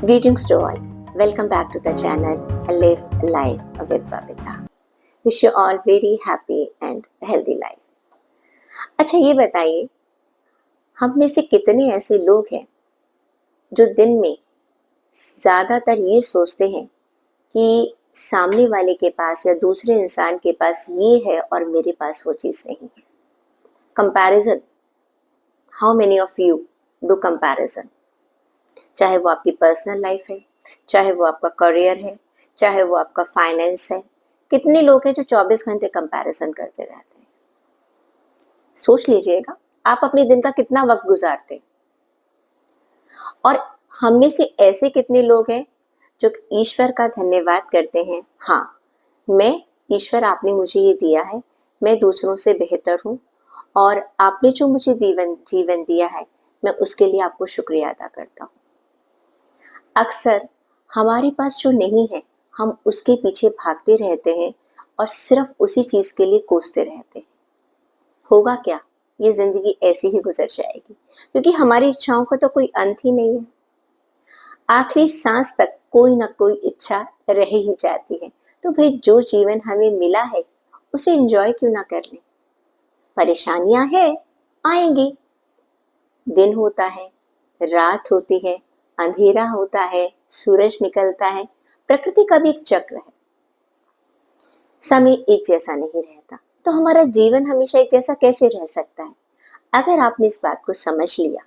Greetings to all. Welcome back to the channel Live Life with Babita. Wish you all very happy and healthy life. अच्छा ये बताइए, हम में से कितने ऐसे लोग हैं जो दिन में ज़्यादातर ये सोचते हैं कि सामने वाले के पास या दूसरे इंसान के पास ये है और मेरे पास वो चीज़ नहीं है. Comparison. How many of you do comparison? चाहे वो आपकी पर्सनल लाइफ है, चाहे वो आपका करियर है, चाहे वो आपका फाइनेंस है. कितने लोग हैं जो 24 घंटे कंपैरिजन करते रहते हैं? सोच लीजिएगा, आप अपने दिन का कितना वक्त गुजारते हैं. और हम में से ऐसे कितने लोग हैं जो ईश्वर का धन्यवाद करते हैं, हाँ मैं ईश्वर आपने मुझे ये दिया है, मैं दूसरों से बेहतर हूँ और आपने जो मुझे जीवन दिया है मैं उसके लिए आपको शुक्रिया अदा करता हूँ. अक्सर हमारे पास जो नहीं है हम उसके पीछे भागते रहते हैं और सिर्फ उसी चीज के लिए कोसते रहते हैं. होगा क्या, ये जिंदगी ऐसी ही गुजर जाएगी क्योंकि हमारी इच्छाओं का तो कोई अंत ही नहीं है. आखिरी सांस तक कोई ना कोई इच्छा रह ही जाती है. तो भाई जो जीवन हमें मिला है उसे एंजॉय क्यों ना कर लें. परेशानियां है, आएंगी. दिन होता है, रात होती है, अंधेरा होता है, सूरज निकलता है. प्रकृति का भी एक चक्र है. समय एक जैसा नहीं रहता, तो हमारा जीवन हमेशा एक जैसा कैसे रह सकता है? अगर आपने इस बात को समझ लिया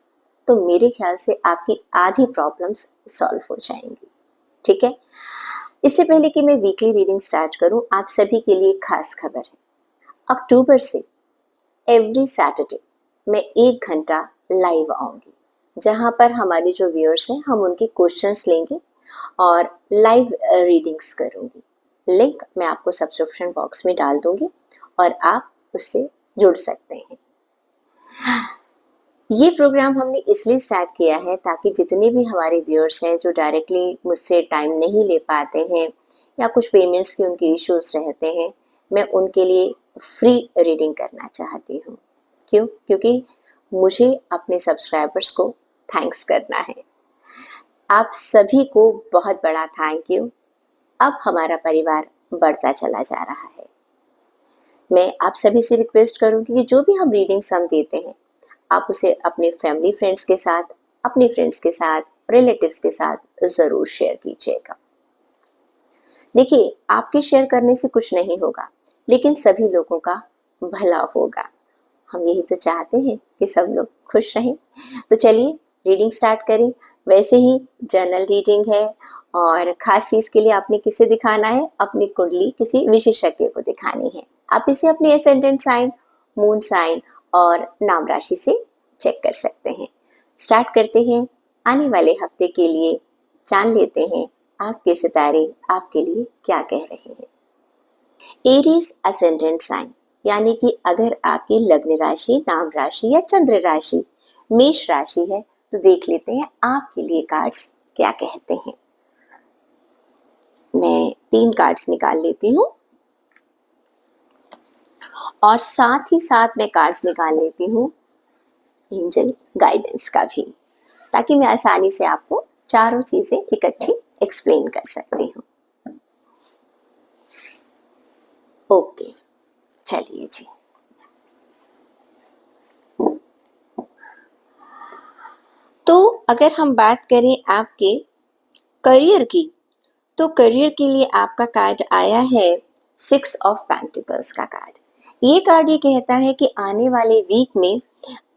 तो मेरे ख्याल से आपकी आधी प्रॉब्लम्स सॉल्व हो जाएंगी. ठीक है, इससे पहले कि मैं वीकली रीडिंग स्टार्ट करूं, आप सभी के लिए खास खबर है. अक्टूबर से एवरी सैटरडे मैं 1 घंटा लाइव आऊंगी जहां पर हमारे जो व्यूअर्स हैं हम उनके क्वेश्चंस लेंगे और लाइव रीडिंग्स करूंगी. लिंक मैं आपको सब्सक्रिप्शन बॉक्स में डाल दूंगी और आप उससे जुड़ सकते हैं. ये प्रोग्राम हमने इसलिए स्टार्ट किया है ताकि जितने भी हमारे व्यूअर्स हैं जो डायरेक्टली मुझसे टाइम नहीं ले पाते हैं या कुछ पेमेंट्स के उनके इश्यूज रहते हैं, मैं उनके लिए फ्री रीडिंग करना चाहती हूँ. क्यों? क्योंकि मुझे अपने सब्सक्राइबर्स को थैंक्स करना है. आप सभी को बहुत बड़ा थैंक यू. अब हमारा परिवार बढ़ता चला जा रहा है. मैं आप सभी से रिक्वेस्ट करूंगी कि जो भी हम रीडिंग्स हम देते हैं आप उसे अपने फैमिली फ्रेंड्स के साथ, अपने फ्रेंड्स के साथ, रिलेटिव्स के साथ जरूर शेयर कीजिएगा. देखिए, आपके शेयर करने से कुछ नहीं होगा लेकिन सभी लोगों का भला होगा. हम यही तो चाहते हैं कि सब लोग खुश रहें. तो चलिए रीडिंग स्टार्ट करें. वैसे ही जनरल रीडिंग है और खास चीज के लिए आपने किसे दिखाना है? अपनी कुंडली किसी विशेषज्ञ को दिखानी है. आप इसे अपने एसेंडेंट साइन, मून साइन और नाम राशि से चेक कर सकते हैं. स्टार्ट करते हैं. आने वाले हफ्ते के लिए जान लेते हैं आपके सितारे आपके लिए क्या कह रहे हैं. एरीज असेंडेंट साइन, यानी कि अगर आपकी लग्न राशि, नाम राशि या चंद्र राशि मेष राशि है तो देख लेते हैं आपके लिए कार्ड्स क्या कहते हैं. मैं 3 कार्ड्स निकाल लेती हूँ और साथ ही साथ मैं कार्ड्स निकाल लेती हूँ एंजल गाइडेंस का भी, ताकि मैं आसानी से आपको चारों चीजें इकट्ठी एक्सप्लेन कर सकती हूँ. ओके, चलिए जी. तो अगर हम बात करें आपके करियर की, तो करियर के लिए आपका कार्ड आया है 6 ऑफ पेंटिकल्स का कार्ड. ये कार्ड ये कहता है कि आने वाले वीक में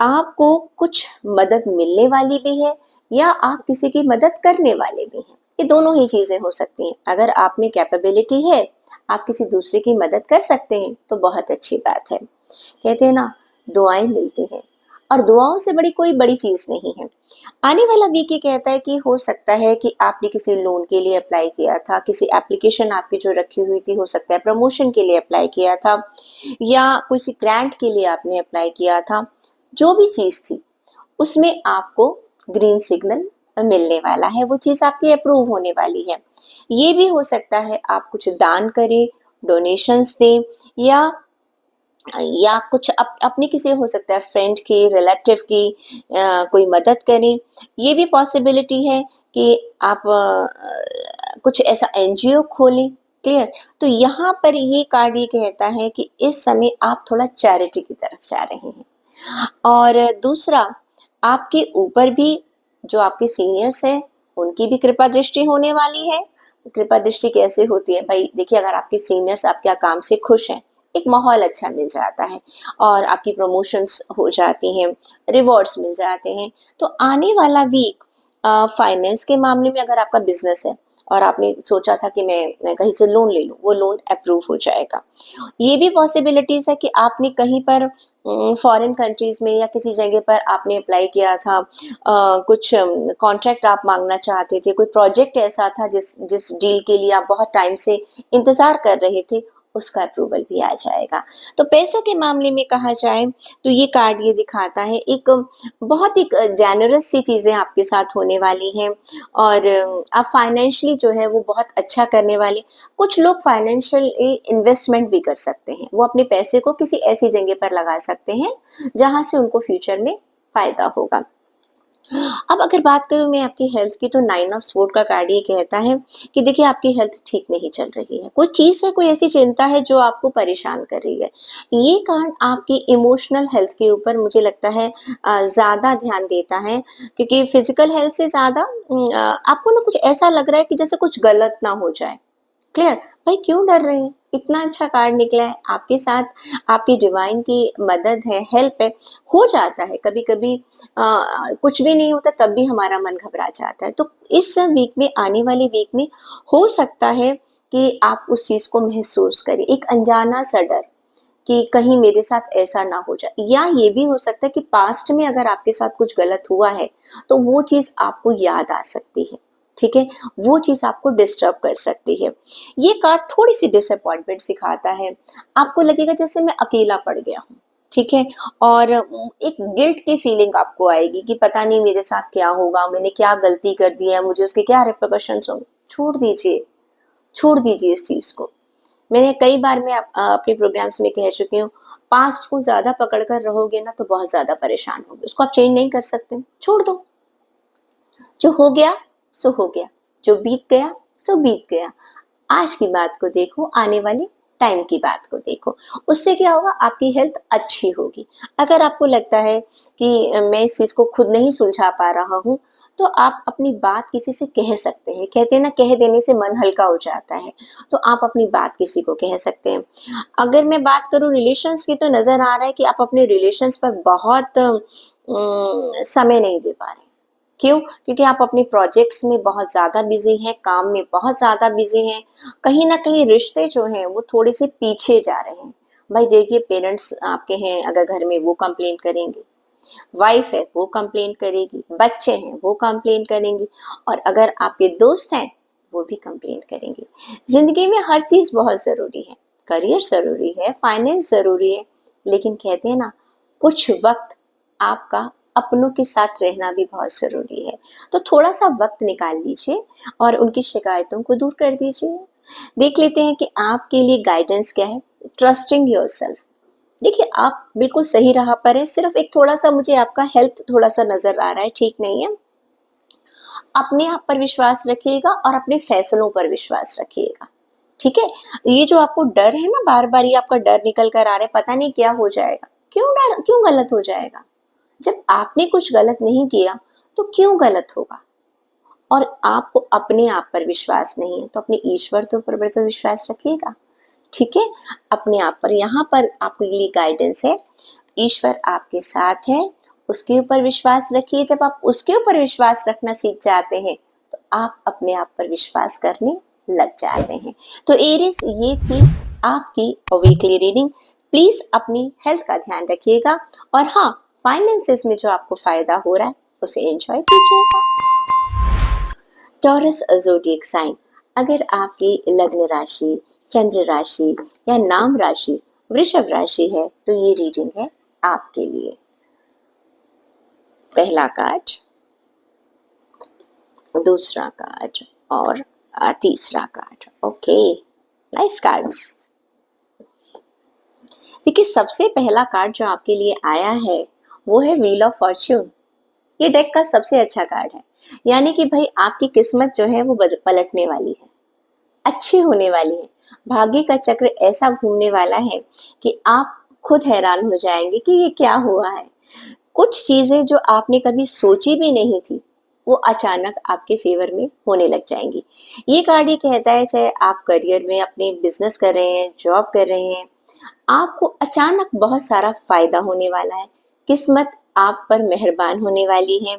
आपको कुछ मदद मिलने वाली भी है या आप किसी की मदद करने वाले भी हैं. ये दोनों ही चीजें हो सकती हैं. अगर आप में कैपेबिलिटी है, आप किसी दूसरे की मदद कर सकते हैं तो बहुत अच्छी बात है. कहते हैं ना, दुआएं मिलती हैं और दुआओं से बड़ी कोई बड़ी चीज नहीं है. आने वाला वीक ये कहता है कि हो सकता है कि आपने किसी लोन के लिए अप्लाई किया था, किसी एप्लीकेशन आपकी जो रखी हुई थी, हो सकता है प्रमोशन के लिए अप्लाई किया था या किसी ग्रांट के लिए आपने अप्लाई किया था. जो भी चीज थी उसमें आपको ग्रीन सिग्नल मिलने वाला है, वो चीज आपकी अप्रूव होने वाली है. ये भी हो सकता है आप कुछ दान करें, डोनेशंस दें या या कुछ अपनी किसी हो सकता है फ्रेंड की, रिलेटिव की कोई मदद करें। ये भी पॉसिबिलिटी है कि आप कुछ ऐसा एनजीओ खोलें। क्लियर? तो यहाँ पर ये कार्ड ये कहता है कि इस समय आप थोड़ा चैरिटी की तरफ जा रहे हैं। और दूसरा, आपके ऊपर भी जो आपके सीनियर्स हैं उनकी भी कृपा दृष्टि होने वाली है। कृपा दृष्टि कैसे होती है भाई? देखिए, अगर आपके सीनियर्स आपके काम से खुश हैं, एक माहौल अच्छा मिल जाता है और आपकी प्रमोशंस हो जाती हैं, रिवॉर्ड्स मिल जाते हैं। तो आने वाला वीक फाइनेंस के मामले में अगर आपका बिजनेस है और आपने सोचा था कि मैं कहीं से लोन ले लूं, वो लोन अप्रूव हो जाएगा। ये भी पॉसिबिलिटीज है कि आपने कहीं पर फॉरेन कंट्रीज में या किसी जगह पर आपने अप्लाई किया था, कुछ कॉन्ट्रैक्ट आप मांगना चाहते थे, कोई प्रोजेक्ट ऐसा था जिस जिस डील के लिए आप बहुत टाइम से इंतजार कर रहे थे, उसका अप्रूवल भी आ जाएगा। तो पैसों के मामले में कहा जाए तो ये कार्ड ये दिखाता है एक बहुत एक जेनरस सी चीजें आपके साथ होने वाली हैं और आप फाइनेंशियली जो है वो बहुत अच्छा करने वाले। कुछ लोग फाइनेंशियल इन्वेस्टमेंट भी कर सकते हैं, वो अपने पैसे को किसी ऐसी जगह पर लगा सकते हैं जहां से उनको फ्यूचर में फायदा होगा। अब अगर बात करूं मैं आपकी हेल्थ की, तो 9 ऑफ स्वॉर्ड का कार्ड ये कहता है कि देखिए आपकी हेल्थ ठीक नहीं चल रही है, कोई चीज है, कोई ऐसी चिंता है जो आपको परेशान कर रही है। ये कार्ड आपकी इमोशनल हेल्थ के ऊपर मुझे लगता है ज्यादा ध्यान देता है, क्योंकि फिजिकल हेल्थ से ज्यादा आपको ना कुछ ऐसा लग रहा है कि जैसे कुछ गलत ना हो जाए। क्लियर? भाई क्यों डर रहे हैं? इतना अच्छा कार्ड निकला है आपके साथ, आपकी डिवाइन की मदद है, हेल्प है। हो जाता है कभी कभी कुछ भी नहीं होता तब भी हमारा मन घबरा जाता है। तो इस वीक में, आने वाले वीक में हो सकता है कि आप उस चीज को महसूस करें, एक अनजाना सा डर कि कहीं मेरे साथ ऐसा ना हो जाए। या ये भी हो सकता है कि पास्ट में अगर आपके साथ कुछ गलत हुआ है तो वो चीज आपको याद आ सकती है। ठीक है? वो चीज आपको डिस्टर्ब कर सकती है। ये कार्ड थोड़ी सी डिसअपॉइंटमेंट सिखाता है। आपको लगेगा जैसे मैं अकेला पड़ गया हूँ। ठीक है? और एक गिल्ट की फीलिंग आपको आएगी कि पता नहीं मेरे साथ क्या होगा, मैंने क्या गलती कर दी है, मुझे उसके क्या रिpercussions होंगे। छोड़ दीजिए, छोड़ दीजिए इस चीज को। मैंने कई बार मैं अपने प्रोग्राम्स में कह चुकी हूँ, पास्ट को ज्यादा पकड़ कर रहोगे ना तो बहुत ज्यादा परेशान होगे, उसको आप चेंज नहीं कर सकते, छोड़ दो। जो हो गया सो हो गया, जो बीत गया सो बीत गया। आज की बात को देखो, आने वाले टाइम की बात को देखो। उससे क्या होगा? आपकी हेल्थ अच्छी होगी। अगर आपको लगता है कि मैं इस चीज को खुद नहीं सुलझा पा रहा हूँ, तो आप अपनी बात किसी से कह सकते हैं। कहते हैं ना, कह देने से मन हल्का हो जाता है। तो आप अपनी बात किसी को कह सकते हैं। अगर मैं बात करूं रिलेशंस की, तो नजर आ रहा है कि आप अपने रिलेशंस पर बहुत समय नहीं दे पा रहे। क्यों? क्योंकि आप अपने प्रोजेक्ट्स में बहुत ज़्यादा बिजी हैं, काम में बहुत ज़्यादा बिजी हैं। कहीं ना कहीं रिश्ते जो हैं वो थोड़े से पीछे जा रहे हैं। भाई देखिए, पेरेंट्स आपके हैं अगर घर में, वो कंप्लेन करेंगे। वाइफ है वो कंप्लेन करेगी, बच्चे हैं वो कंप्लेन करेंगी, और अगर आपके दोस्त हैं वो भी कंप्लेन करेंगे। जिंदगी में हर चीज बहुत जरूरी है, करियर जरूरी है, फाइनेंस जरूरी है, लेकिन कहते हैं ना, कुछ वक्त आपका अपनों के साथ रहना भी बहुत जरूरी है। तो थोड़ा सा वक्त निकाल लीजिए और उनकी शिकायतों को दूर कर दीजिए। देख लेते हैं कि आपके लिए गाइडेंस क्या है। Trusting yourself. देखिए, आप बिल्कुल सही राह पर हैं, सिर्फ एक थोड़ा-सा मुझे आपका हेल्थ थोड़ा-सा नज़र आ रहा है, ठीक नहीं है। अपने आप पर विश्वास रखिएगा और अपने फैसलों पर विश्वास रखिएगा, ठीक है? ये जो आपको डर है ना, बार-बार ये आपका डर निकल कर आ रहा है, पता नहीं क्या हो जाएगा। क्यों गलत हो जाएगा? जब आपने कुछ गलत नहीं किया, तो क्यों गलत होगा? और आपको अपने आप पर विश्वास नहीं है, तो अपने ईश्वर तो पर भी तो विश्वास रखिएगा, ठीक है? अपने आप पर, यहाँ पर आपके लिए गाइडेंस है। ईश्वर आपके साथ है, उसके ऊपर विश्वास रखिए। जब आप उसके ऊपर विश्वास रखना सीख जाते हैं, तो आप अपने आप पर विश्वास करने लग जाते हैं। तो एरिस, ये थी आपकी वीकली रीडिंग। प्लीज अपनी हेल्थ का ध्यान रखिएगा और हाँ, फाइनेंसेस में जो आपको फायदा हो रहा है उसे एंजॉय कीजिएगा। Taurus zodiac sign. अगर आपकी लग्न राशि, चंद्र राशि या नाम राशि वृषभ राशि है, तो ये रीडिंग है आपके लिए। पहला कार्ड, दूसरा कार्ड और तीसरा कार्ड। Okay, nice cards. देखिए, सबसे पहला कार्ड जो आपके लिए आया है वो है व्हील ऑफ फॉर्च्यून। ये डेक का सबसे अच्छा कार्ड है, यानी कि भाई आपकी किस्मत जो है वो पलटने वाली है, अच्छी होने वाली है। भाग्य का चक्र ऐसा घूमने वाला है कि आप खुद हैरान हो जाएंगे कि ये क्या हुआ है। कुछ चीजें जो आपने कभी सोची भी नहीं थी वो अचानक आपके फेवर में होने लग जाएंगी। ये कार्ड ये कहता है, चाहे आप करियर में अपने बिजनेस कर रहे हैं, जॉब कर रहे हैं, आपको अचानक बहुत सारा फायदा होने वाला है। किस्मत आप पर मेहरबान होने वाली है,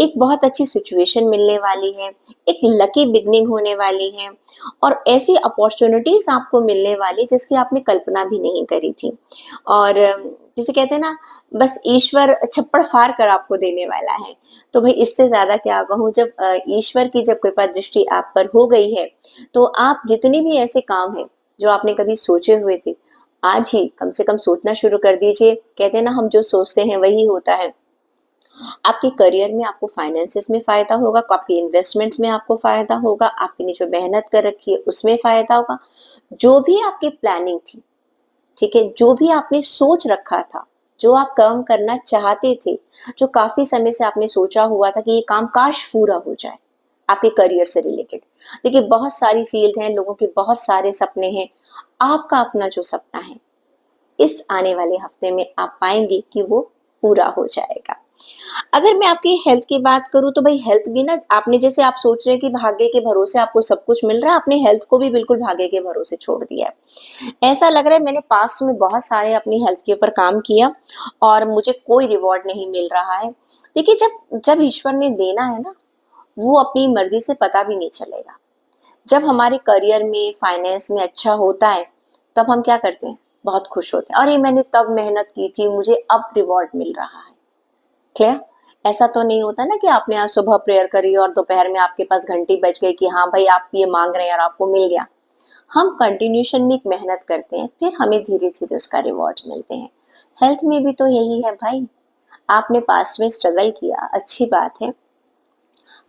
एक बहुत अच्छी सिचुएशन मिलने वाली है, एक लकी बिगनिंग होने वाली है और ऐसी अपॉर्चुनिटीज आपको मिलने वाली जिसकी आपने कल्पना भी नहीं करी थी। और जिसे कहते हैं ना, बस ईश्वर छप्पड़ फाड़ कर आपको देने वाला है। तो भाई इससे ज्यादा क्या कहूँ, जब ईश्वर की जब कृपा दृष्टि आप पर हो गई है तो आप जितने भी ऐसे काम हैं जो आपने कभी सोचे हुए थे, आज ही कम से कम सोचना शुरू कर दीजिए। कहते हैं ना, हम जो सोचते हैं वही होता है। आपके करियर में आपको फाइनेंसेस में फायदा होगा, आपके इन्वेस्टमेंट्स में आपको फायदा होगा, आपने जो मेहनत कर रखी है उसमें फायदा होगा। जो भी आपकी प्लानिंग थी, ठीक है, जो भी आपने सोच रखा था, जो आप काम करना चाहते थे, जो काफी समय से आपने सोचा हुआ था कि ये काम काश पूरा हो जाए, आपके करियर से रिलेटेड। देखिए, बहुत सारी फील्ड हैं, लोगों के बहुत सारे सपने हैं। आपका अपना जो सपना है इस आने वाले हफ्ते में आप पाएंगे कि वो पूरा हो जाएगा। अगर मैं आपकी हेल्थ की बात करूं तो भाई हेल्थ भी ना, आपने जैसे आप सोच रहे हैं कि भाग्य के भरोसे आपको सब कुछ मिल रहा है, आपने हेल्थ को भी बिल्कुल भाग्य के भरोसे छोड़ दिया है। ऐसा लग रहा है मैंने पास्ट में बहुत सारे अपनी हेल्थ के ऊपर काम किया और मुझे कोई रिवॉर्ड नहीं मिल रहा है। देखिए, जब जब ईश्वर ने देना है ना, वो अपनी मर्जी से पता भी नहीं चलेगा। जब हमारे करियर में, फाइनेंस में अच्छा होता है, तब हम क्या करते हैं, बहुत खुश होते हैं, अरे मैंने तब मेहनत की थी, मुझे अब रिवॉर्ड मिल रहा है। क्लियर? ऐसा तो नहीं होता ना कि आपने आज सुबह प्रेयर करी और दोपहर में आपके पास घंटी बज गई कि हाँ भाई आप ये मांग रहे हैं और आपको मिल गया। हम कंटिन्यूशन में एक मेहनत करते हैं, फिर हमें धीरे धीरे उसका रिवॉर्ड मिलते हैं। हेल्थ में भी तो यही है भाई। आपने पास्ट में स्ट्रगल किया, अच्छी बात है।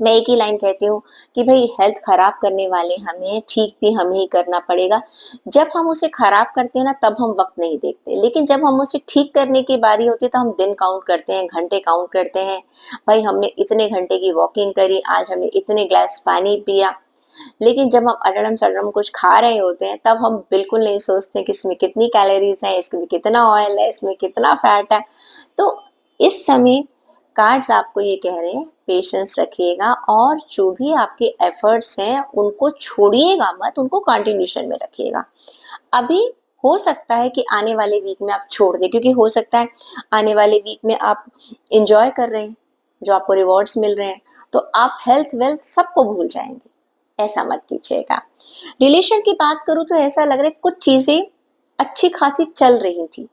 मैं एक ही लाइन कहती हूँ कि भाई हेल्थ खराब करने वाले हमें, ठीक भी हमें ही करना पड़ेगा। जब हम उसे खराब करते हैं ना, तब हम वक्त नहीं देखते, लेकिन जब हम उसे ठीक करने की बारी होती है तो हम दिन काउंट करते हैं, घंटे काउंट करते हैं। भाई हमने इतने घंटे की वॉकिंग करी, आज हमने इतने ग्लास पानी पिया। लेकिन जब हम अडड़म सडड़म कुछ खा रहे होते हैं तब हम बिल्कुल नहीं सोचते कि इसमें कितनी कैलोरीज है, इसमें कितना ऑयल है, इसमें कितना फैट है। तो इस समय कार्ड्स आपको ये कह रहे हैं, पेशेंस रखिएगा और जो भी आपके एफर्ट्स हैं उनको छोड़िएगा मत, उनको कंटिन्यूशन में रखिएगा। अभी हो सकता है कि आने वाले वीक में आप छोड़ दें, क्योंकि हो सकता है आने वाले वीक में आप इंजॉय कर रहे हैं, जो आपको रिवॉर्ड्स मिल रहे हैं, तो आप हेल्थ वेल्थ सबको भूल जाएंगे। ऐसा मत कीजिएगा। रिलेशन की बात करूं तो ऐसा लग रहा है कुछ चीजें अच्छी खासी चल रही थी,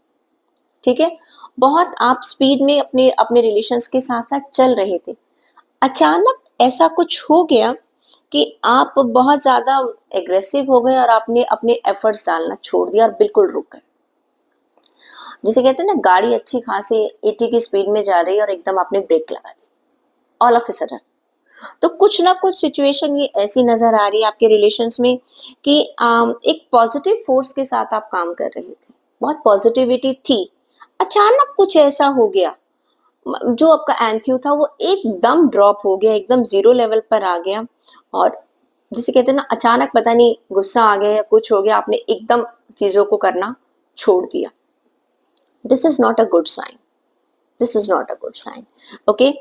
ठीक है, बहुत आप स्पीड में अपने अपने रिलेशंस के साथ साथ चल रहे थे। अचानक ऐसा कुछ हो गया कि आप बहुत ज्यादा एग्रेसिव हो गए और आपने अपने एफर्ट्स डालना छोड़ दिया और बिल्कुल रुक गए। जिसे कहते हैं ना, गाड़ी अच्छी खासी 80 की स्पीड में जा रही है और एकदम आपने ब्रेक लगा the all of a sudden. तो कुछ ना कुछ सिचुएशन ये ऐसी नजर आ रही है आपके रिलेशंस में कि एक पॉजिटिव फोर्स के साथ आप काम कर रहे थे, बहुत पॉजिटिविटी थी, अचानक कुछ ऐसा हो गया, जो आपका एंथ्यू था वो एकदम ड्रॉप हो गया, एकदम जीरो लेवल पर आ गया। और जिसे कहते हैं ना, अचानक पता नहीं गुस्सा आ गया या कुछ हो गया, आपने एकदम चीजों को करना छोड़ दिया। This is not a good sign, this is not a good sign. Okay,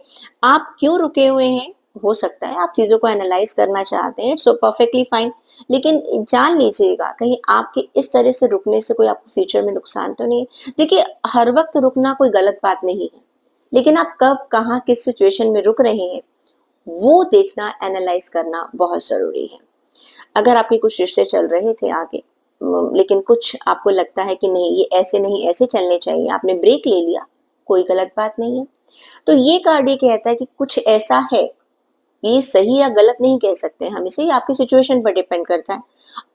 आप क्यों रुके हुए हैं, हो सकता है आप चीजों को एनालाइज करना चाहते हैं, सो परफेक्टली फाइन, लेकिन जान लीजिएगा कहीं आपके इस तरह से रुकने से कोई आपको फ्यूचर में नुकसान तो नहीं है। देखिए, हर वक्त रुकना कोई गलत बात नहीं है, लेकिन आप कब कहाँ किस सिचुएशन में रुक रहे हैं वो देखना, एनालाइज करना बहुत जरूरी है। अगर आपके कुछ रिश्ते चल रहे थे आगे, लेकिन कुछ आपको लगता है कि नहीं ये ऐसे नहीं ऐसे चलने चाहिए, आपने ब्रेक ले लिया, कोई गलत बात नहीं है। तो ये कार्ड ये कहता है कि कुछ ऐसा है, ये सही या गलत नहीं कह सकते हम इसे, आपकी सिचुएशन पर डिपेंड करता है।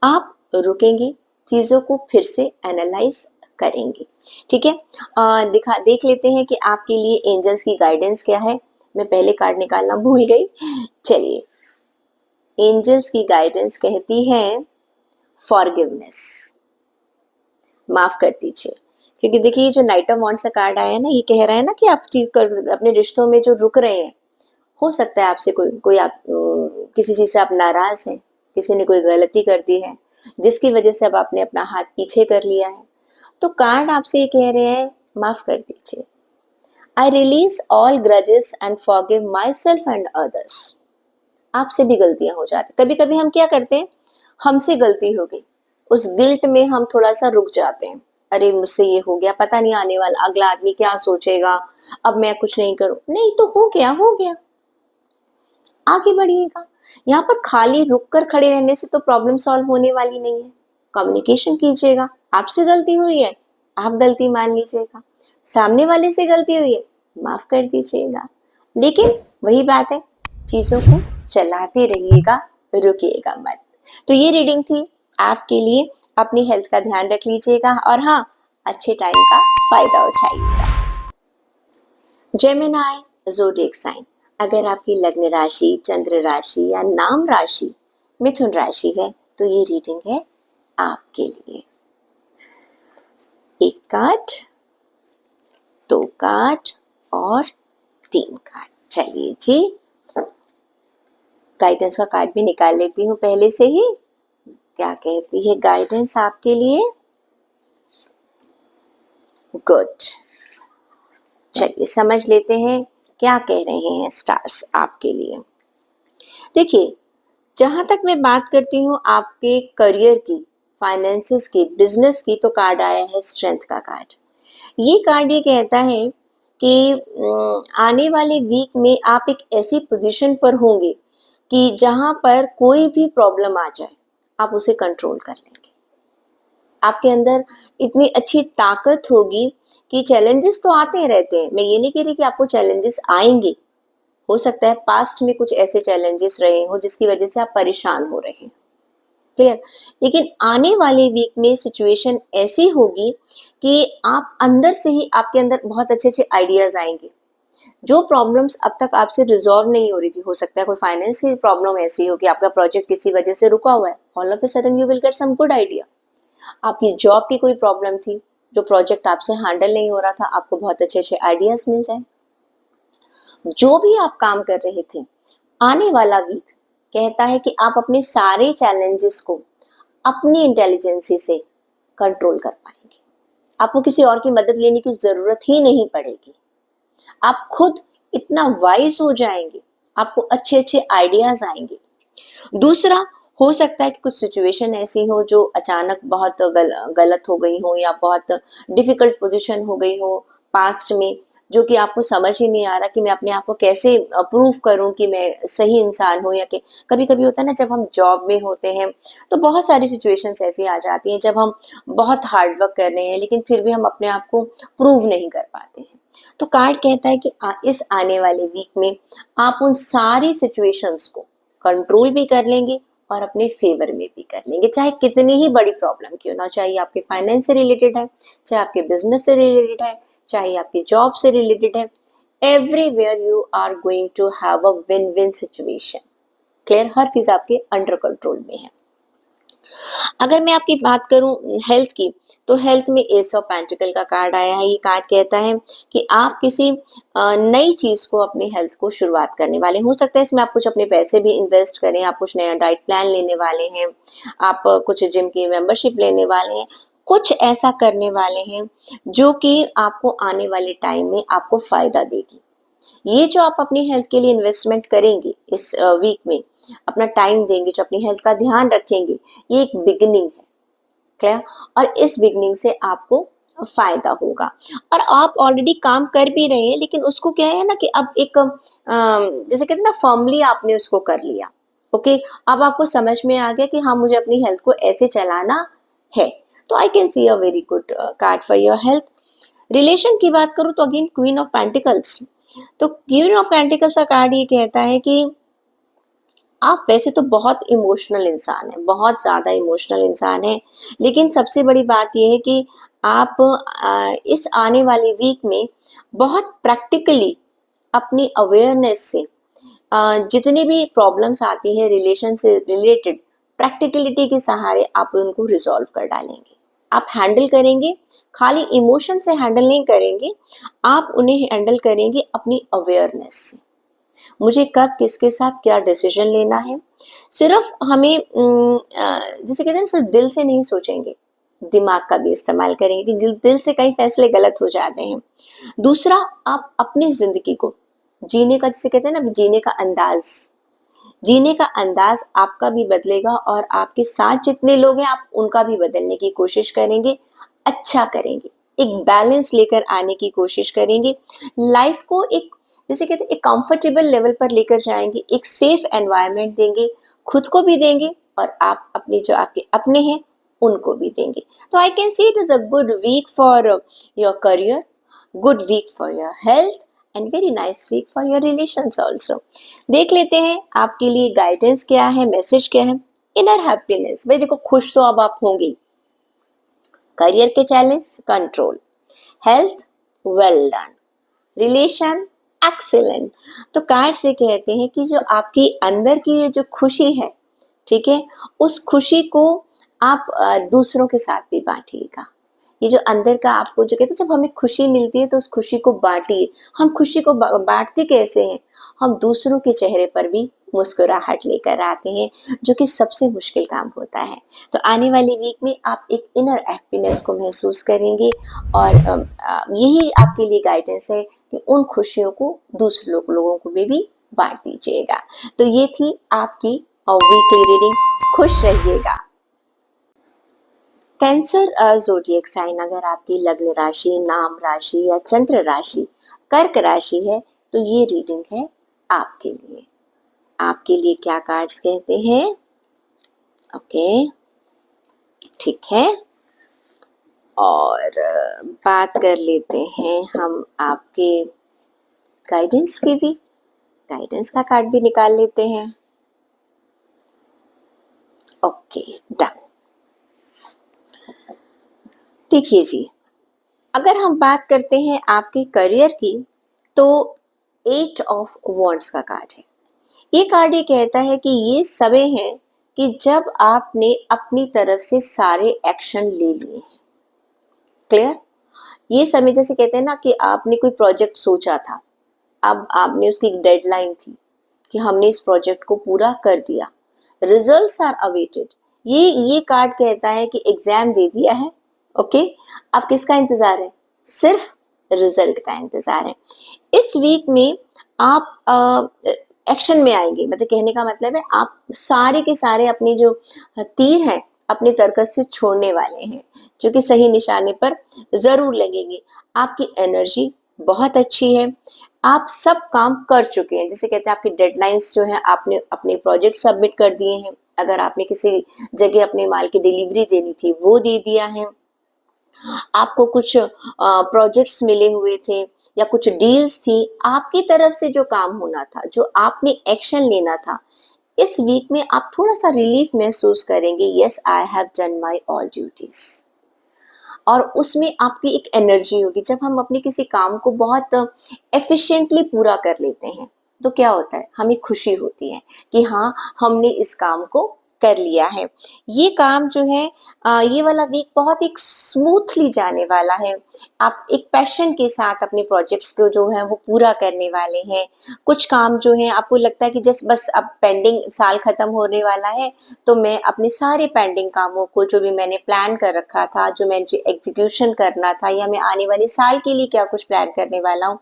आप रुकेंगे, चीजों को फिर से एनालाइज करेंगे, ठीक है। देख लेते हैं कि आपके लिए एंजल्स की गाइडेंस क्या है। मैं पहले कार्ड निकालना भूल गई। चलिए, एंजल्स की गाइडेंस कहती है फॉरगिवनेस, माफ कर दीजिए, क्योंकि देखिए ये जो नाइट ऑफ वांड्स का कार्ड आया है ना, ये कह रहा है ना कि आप अपने रिश्तों में जो रुक रहे हैं, हो सकता है आपसे कोई आप किसी चीज से आप नाराज हैं, किसी ने कोई गलती कर दी है जिसकी वजह से अब आपने अपना हाथ पीछे कर लिया है। तो कार्ड आपसे ये कह रहे हैं माफ कर दीजिए। I release all grudges and forgive my self and others. आपसे भी गलतियां हो जाती, कभी कभी हम क्या करते हैं, हमसे गलती हो गई, उस गिल्ट में हम थोड़ा सा रुक जाते हैं, अरे मुझसे ये हो गया, पता नहीं आने वाला अगला आदमी क्या सोचेगा, अब मैं कुछ नहीं करूं। नहीं तो हो गया हो गया, आगे बढ़िएगा। यहाँ पर खाली रुक कर खड़े रहने से तो प्रॉब्लम सॉल्व होने वाली नहीं है। कम्युनिकेशन कीजिएगा, आपसे गलती हुई है, आप गलती मान लीजिएगा, सामने वाले से गलती हुई है, माफ कर दीजिएगा। लेकिन वही बात है, चीजों को चलाते रहिएगा, रुकिएगा मत। तो ये रीडिंग थी आपके लिए। अपनी हेल्थ का ध्यान रख लीजिएगा और हाँ, अच्छे टाइम का फायदा उठाइएगा। जेमिनी ज़ोडिएक साइन, अगर आपकी लग्न राशि, चंद्र राशि या नाम राशि मिथुन राशि है तो ये रीडिंग है आपके लिए। 1 कार्ड, 2 कार्ड और 3 कार्ड। चलिए जी, गाइडेंस का कार्ड भी निकाल लेती हूँ पहले से ही। क्या कहती है गाइडेंस आपके लिए? गुड। चलिए समझ लेते हैं क्या कह रहे हैं स्टार्स आपके लिए। देखिए, जहां तक मैं बात करती हूँ आपके करियर की, फाइनेंसेस की, बिजनेस की, तो कार्ड आया है स्ट्रेंथ का कार्ड। ये कार्ड ये कहता है कि आने वाले वीक में आप एक ऐसी पोजीशन पर होंगे कि जहां पर कोई भी प्रॉब्लम आ जाए आप उसे कंट्रोल कर लेंगे। आपके अंदर इतनी अच्छी ताकत होगी कि चैलेंजेस तो आते रहते हैं, मैं ये नहीं कह रही कि आपको चैलेंजेस आएंगे, हो सकता है पास्ट में कुछ ऐसे चैलेंजेस रहे हो जिसकी वजह से आप परेशान हो रहे हैं, क्लियर। लेकिन आने वाले वीक में सिचुएशन ऐसी होगी कि आप अंदर से ही, आपके अंदर बहुत अच्छे अच्छे आइडियाज आएंगे। जो प्रॉब्लम्स अब तक आपसे रिजॉल्व नहीं हो रही थी, हो सकता है कोई फाइनेंस की प्रॉब्लम ऐसी हो कि आपका प्रोजेक्ट किसी वजह से रुका हुआ है, all of a sudden you will get some good idea. आपकी जॉब की कोई प्रॉब्लम थी, जो प्रोजेक्ट आपसे हैंडल नहीं हो रहा था, आपको बहुत अच्छे अच्छे आइडियाज मिल जाए। जो भी आप काम कर रहे थे, आने वाला वीक कहता है कि आप अपने सारे चैलेंजेस को अपनी इंटेलिजेंसी से कंट्रोल कर पाएंगे। आपको किसी और की मदद लेने की जरूरत ही नहीं पड़ेगी। आप खुद इतना वाइज हो जाएंगे, आपको अच्छे अच्छे आइडियाज आएंगे। दूसरा, हो सकता है कि कुछ सिचुएशन ऐसी हो जो अचानक बहुत गलत हो गई हो या बहुत डिफिकल्ट पोजीशन हो गई हो पास्ट में, जो कि आपको समझ ही नहीं आ रहा कि मैं अपने आप को कैसे प्रूव करूं कि मैं सही इंसान हूं। या कि कभी कभी होता है ना, जब हम जॉब में होते हैं तो बहुत सारी सिचुएशंस ऐसी आ जाती हैं जब हम बहुत हार्ड वर्क कर रहे हैं लेकिन फिर भी हम अपने आप को प्रूव नहीं कर पाते हैं। तो कार्ड कहता है कि इस आने वाले वीक में आप उन सारी सिचुएशंस को कंट्रोल भी कर लेंगे और अपने फेवर में भी कर लेंगे, चाहे कितनी ही बड़ी प्रॉब्लम क्यों ना, चाहे आपके फाइनेंस से रिलेटेड है, चाहे आपके बिजनेस से रिलेटेड है, चाहे आपकी जॉब से रिलेटेड है। Everywhere you are going to have a win win situation, clear. हर चीज आपके अंडर कंट्रोल में है। अगर मैं आपकी बात करूं हेल्थ की, तो हेल्थ में एस ऑफ पेंटिकल का कार्ड आया है। ये कार्ड कहता है कि आप किसी नई चीज को, अपनी हेल्थ को शुरुआत करने वाले। हो सकता है इसमें आप कुछ अपने पैसे भी इन्वेस्ट करें, आप कुछ नया डाइट प्लान लेने वाले हैं, आप कुछ जिम की मेंबरशिप लेने वाले हैं, कुछ ऐसा करने वाले हैं जो कि आपको आने वाले टाइम में आपको फायदा देगी। ये जो आप अपनी हेल्थ के लिए इन्वेस्टमेंट करेंगे इस वीक में, अपना टाइम देंगे, जो अपनी हेल्थ का ध्यान रखेंगे, ये एक बिगिनिंग है, क्लियर। और इस बिगिनिंग से आपको फायदा होगा और आप ऑलरेडी काम कर भी रहे हैं, लेकिन उसको क्या है ना कि अब एक जैसे कहते हैं ना, फर्मली आपने उसको कर लिया। ओके, अब आपको समझ में आ गया कि हाँ, मुझे अपनी हेल्थ को ऐसे चलाना है। तो I can see a very good card for your health. Relation की बात करूं तो अगेन क्वीन ऑफ पेंटिकल्स। तो क्वीन ऑफ पेंटिकल्स का कार्ड ये कहता है कि आप वैसे तो बहुत इमोशनल इंसान हैं, बहुत ज़्यादा इमोशनल इंसान हैं, लेकिन सबसे बड़ी बात यह है कि आप इस आने वाले वीक में बहुत प्रैक्टिकली अपनी अवेयरनेस से जितनी भी प्रॉब्लम्स आती है रिलेशन से रिलेटेड, प्रैक्टिकलिटी के सहारे आप उनको रिजॉल्व कर डालेंगे। आप हैंडल करेंगे, खाली इमोशन से हैंडल नहीं करेंगे, आप उन्हें हैंडल करेंगे अपनी अवेयरनेस से। मुझे कब किसके साथ क्या डिसीजन लेना है, सिर्फ हमें जैसे कहते हैं ना, सिर्फ दिल से नहीं सोचेंगे, दिमाग का भी इस्तेमाल करेंगे, क्योंकि दिल से कई फैसले गलत हो जाते हैं। दूसरा, आप अपनी जिंदगी को जीने का, जिसे कहते हैं ना, जीने का अंदाज आपका भी बदलेगा, और आपके साथ जितने लोग हैं आप उनका भी बदलने की कोशिश करेंगे, अच्छा करेंगे, एक बैलेंस लेकर आने की कोशिश करेंगे, लाइफ को एक, जैसे कहते हैं, एक कंफर्टेबल लेवल पर लेकर जाएंगे, एक सेफ एनवायरनमेंट देंगे, खुद को भी देंगे, और आप अपने जो आपके अपने हैं उनको भी देंगे। तो I can see it is a good week for your career, good week for your health, and very nice week for your relations also. देख लेते हैं आपके लिए गाइडेंस क्या है, मैसेज क्या है। इनर हैप्पीनेस, भाई देखो, खुश तो अब आप होंगे। करियर के challenge, control. Health, well done. Relation, excellent. तो कार्ड से कहते हैं कि जो आपकी अंदर की ये जो खुशी है, ठीक है, उस खुशी को आप दूसरों के साथ भी बांटिएगा। ये जो अंदर का आपको जो कहते हैं, जब हमें खुशी मिलती है तो उस खुशी को बांटिए। हम खुशी को बांटते कैसे हैं? हम दूसरों के चेहरे पर भी मुस्कुराहट लेकर आते हैं, जो कि सबसे मुश्किल काम होता है। तो आने वाली वीक में आप एक इनर हैप्पीनेस को महसूस करेंगे, और यही आपके लिए गाइडेंस है कि उन खुशियों को दूसरे लोगों को भी बांट दीजिएगा। तो ये थी आपकी वीकली रीडिंग। खुश रहिएगा। कैंसर ज़ोडिएक साइन अगर आपकी लग्न राशि, नाम राशि या चंद्र राशि कर्क राशि है, तो ये रीडिंग है आपके लिए। आपके लिए क्या कार्ड्स कहते हैं? ओके, ठीक है। और बात कर लेते हैं हम आपके गाइडेंस की भी। गाइडेंस का कार्ड भी निकाल लेते हैं। Okay, done. देखिए जी, अगर हम बात करते हैं आपके करियर की, तो 8 ऑफ वॉन्ड्स का कार्ड है। ये कार्ड ये कहता है कि ये समय है कि जब आपने अपनी तरफ से सारे एक्शन ले लिए हैं। क्लियर? ये समय, जैसे कहते हैं ना कि आपने कोई प्रोजेक्ट सोचा था, अब आपने उसकी एक डेडलाइन थी कि हमने इस प्रोजेक्ट को पूरा कर दिया, रिजल्ट्स आर अवेटेड। ये कार्ड कहता है कि एग्जाम दे दिया है। ओके, अब किसका इंतजार है? सिर्फ रिजल्ट का इंतजार है। इस वीक में आप एक्शन में आएंगे, मतलब कहने का मतलब है आप सारे के सारे अपने जो तीर हैं अपने तरकस से छोड़ने वाले हैं, जो कि सही निशाने पर जरूर लगेंगे। आपकी एनर्जी बहुत अच्छी है, आप सब काम कर चुके हैं, जैसे कहते हैं आपकी डेडलाइंस जो है, आपने अपने प्रोजेक्ट सबमिट कर दिए हैं। अगर आपने किसी जगह अपने माल की डिलीवरी देनी थी वो दे दिया है। आपको कुछ प्रोजेक्ट्स मिले हुए थे या कुछ डील्स थी, आपकी तरफ से जो काम होना था, जो आपने एक्शन लेना था, इस वीक में आप थोड़ा सा रिलीफ महसूस करेंगे। Yes, I have done my all duties. और उसमें आपकी एक एनर्जी होगी। जब हम अपने किसी काम को बहुत एफिशिएंटली पूरा कर लेते हैं, तो क्या होता है, हमें खुशी होती है कि हाँ, हमने इस काम को कर लिया है। ये काम जो है, ये वाला वीक बहुत एक स्मूथली जाने वाला है। आप एक पैशन के साथ अपने प्रोजेक्ट्स को जो है वो पूरा करने वाले हैं। कुछ काम जो है आपको लगता है कि जस्ट बस अब पेंडिंग, साल खत्म होने वाला है, तो मैं अपने सारे पेंडिंग कामों को, जो भी मैंने प्लान कर रखा था, जो मैंने एग्जीक्यूशन करना था, या मैं आने वाले साल के लिए क्या कुछ प्लान करने वाला हूँ,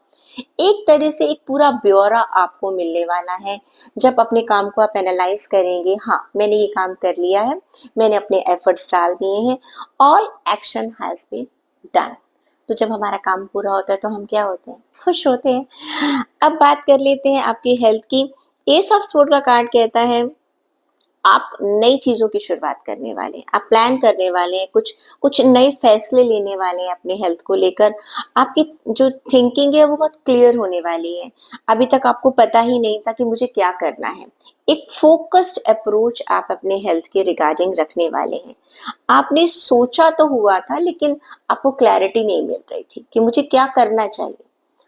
एक तरह से एक पूरा ब्यौरा आपको मिलने वाला है। जब अपने काम को आप एनालाइज करेंगे, हाँ मैंने ये काम कर लिया है, मैंने अपने एफर्ट्स डाल दिए हैं, all action has been done. तो जब हमारा काम पूरा होता है तो हम क्या होते हैं? खुश होते हैं। अब बात कर लेते हैं आपकी हेल्थ की। एस ऑफ स्वॉर्ड का कार्ड कहता है आप नई चीजों की शुरुआत करने वाले हैं, आप प्लान करने वाले हैं, कुछ कुछ नए फैसले लेने वाले हैं अपने हेल्थ को लेकर। आपकी जो थिंकिंग है वो बहुत क्लियर होने वाली है। अभी तक आपको पता ही नहीं था कि मुझे क्या करना है। एक फोकस्ड अप्रोच आप अपने हेल्थ के रिगार्डिंग रखने वाले हैं। आपने सोचा तो हुआ था, लेकिन आपको क्लैरिटी नहीं मिल रही थी कि मुझे क्या करना चाहिए।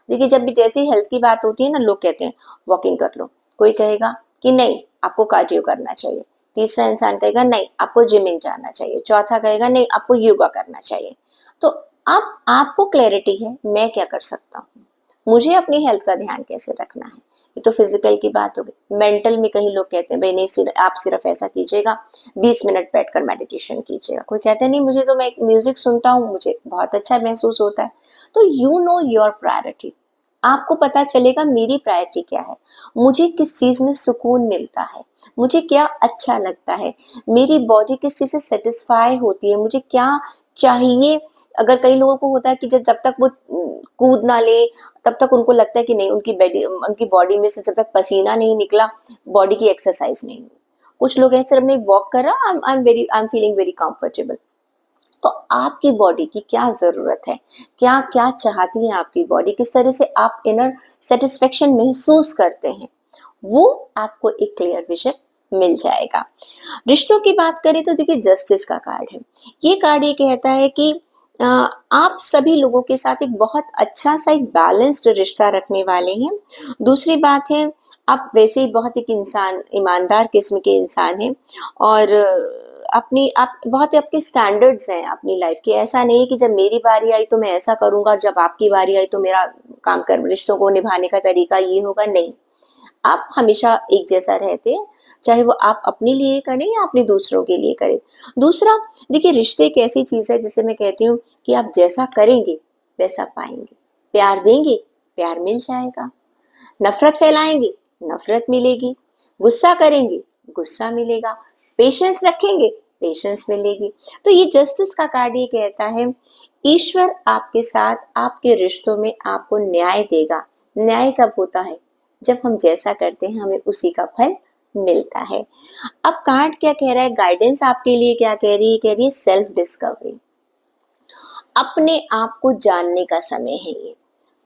देखिए, जब भी जैसे हेल्थ की बात होती है ना, लोग कहते हैं वॉकिंग कर लो, कोई कहेगा कि नहीं आपको कार्डियो करना चाहिए, तीसरा इंसान कहेगा नहीं आपको जिमिंग जाना चाहिए, चौथा कहेगा नहीं आपको योगा करना चाहिए। तो अब आपको क्लैरिटी है मैं क्या कर सकता हूँ, मुझे अपनी हेल्थ का ध्यान कैसे रखना है। ये तो फिजिकल की बात हो गई। मेंटल में कई लोग कहते हैं भाई नहीं आप सिर्फ ऐसा कीजिएगा 20 मिनट बैठकर मेडिटेशन कीजिएगा। कोई कहते हैं नहीं मुझे तो मैं म्यूजिक सुनता हूँ मुझे बहुत अच्छा महसूस होता है। तो यू नो योर प्रायोरिटी, आपको पता चलेगा मेरी प्रायोरिटी क्या है, मुझे किस चीज में सुकून मिलता है, मुझे क्या अच्छा लगता है, मेरी बॉडी किस चीज से सेटिस्फाई होती है, मुझे क्या चाहिए। अगर कई लोगों को होता है कि जब तक वो कूद ना ले तब तक उनको लगता है कि नहीं उनकी बॉडी में से जब तक पसीना नहीं निकला बॉडी की एक्सरसाइज नहीं हुई। कुछ लोग ऐसे अपने वॉक कर रहा I am feeling very comfortable. तो आपकी बॉडी की क्या जरूरत है, क्या क्या चाहती है आपकी बॉडी, किस तरह से आप इनर सेटिस्फेक्शन महसूस करते हैं, वो आपको एक क्लियर विजन मिल जाएगा। रिश्तों की बात करें तो देखिए जस्टिस का कार्ड है। ये कार्ड ये कहता है कि आप सभी लोगों के साथ एक बहुत अच्छा सा एक बैलेंस्ड रिश्ता रखने वाले हैं। दूसरी बात है आप वैसे ही बहुत एक इंसान ईमानदार किस्म के इंसान हैं और अपनी आप बहुत ही आपके स्टैंडर्ड्स हैं अपनी लाइफ के। ऐसा नहीं है कि जब मेरी बारी आई तो मैं ऐसा करूंगा और जब आपकी बारी आई तो मेरा काम कर रिश्तों को निभाने का तरीका ये होगा, नहीं। आप हमेशा एक जैसा रहते हैं, चाहे वो आप अपने लिए करें या अपने दूसरों के लिए करें। दूसरा देखिए रिश्ते एक ऐसी चीज है जिसे मैं कहती हूँ कि आप जैसा करेंगे वैसा पाएंगे। प्यार देंगे प्यार मिल जाएगा, नफरत फैलाएंगे नफरत मिलेगी, गुस्सा करेंगे गुस्सा मिलेगा, पेशेंस रखेंगे पेशेंस मिलेगी। तो ये जस्टिस का कार्ड ये कहता है ईश्वर आपके साथ आपके रिश्तों में आपको न्याय देगा। न्याय कब होता है, जब हम जैसा करते हैं हमें उसी का फल मिलता है। अब कार्ड क्या कह रहा है, गाइडेंस आपके लिए क्या कह रही है, कह रही है सेल्फ डिस्कवरी, अपने आप को जानने का समय है ये।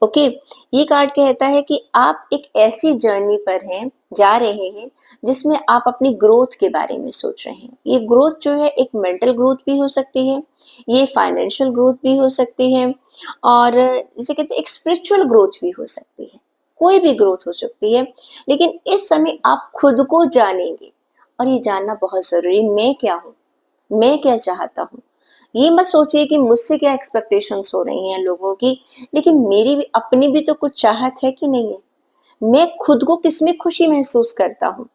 ओके ये कार्ड कहता है कि आप एक ऐसी जर्नी पर हैं जा रहे हैं जिसमें आप अपनी ग्रोथ के बारे में सोच रहे हैं। ये ग्रोथ जो है एक मेंटल ग्रोथ भी हो सकती है, ये फाइनेंशियल ग्रोथ भी हो सकती है और जिसे कहते हैं एक स्पिरिचुअल ग्रोथ भी हो सकती है। कोई भी ग्रोथ हो सकती है, लेकिन इस समय आप खुद को जानेंगे और ये जानना बहुत जरूरी है। मैं क्या हूँ, मैं क्या चाहता हूँ। ये मत सोचिए कि मुझसे क्या एक्सपेक्टेशंस हो रही हैं लोगों की, लेकिन मेरी भी अपनी भी तो कुछ चाहत है कि नहीं है। मैं खुद को किसमें खुशी महसूस करता हूँ,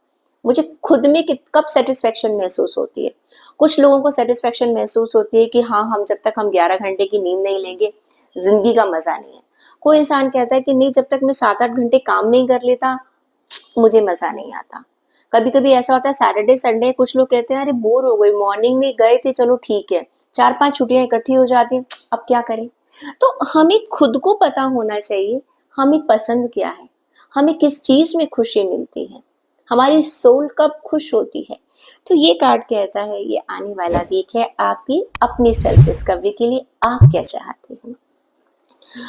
मुझे खुद में कब सेटिस्फेक्शन महसूस होती है। कुछ लोगों को सेटिस्फेक्शन महसूस होती है कि हाँ हम जब तक हम 11 घंटे की नींद नहीं लेंगे जिंदगी का मजा नहीं है। कोई इंसान कहता है कि नहीं जब तक मैं 7-8 घंटे काम नहीं कर लेता मुझे मजा नहीं आता। कभी कभी ऐसा होता है सैटरडे संडे कुछ लोग कहते हैं अरे बोर हो गई, मॉर्निंग में गए थे चलो ठीक है, 4-5 छुट्टियां इकट्ठी हो जाती हैं अब क्या करें। तो हमें खुद को पता होना चाहिए हमें पसंद क्या है, हमें किस चीज में खुशी मिलती है, हमारी सोल कब खुश होती है। तो ये कार्ड कहता है ये आने वाला वीक है आपकी अपनी सेल्फ डिस्कवरी के लिए, आप क्या चाहते हैं।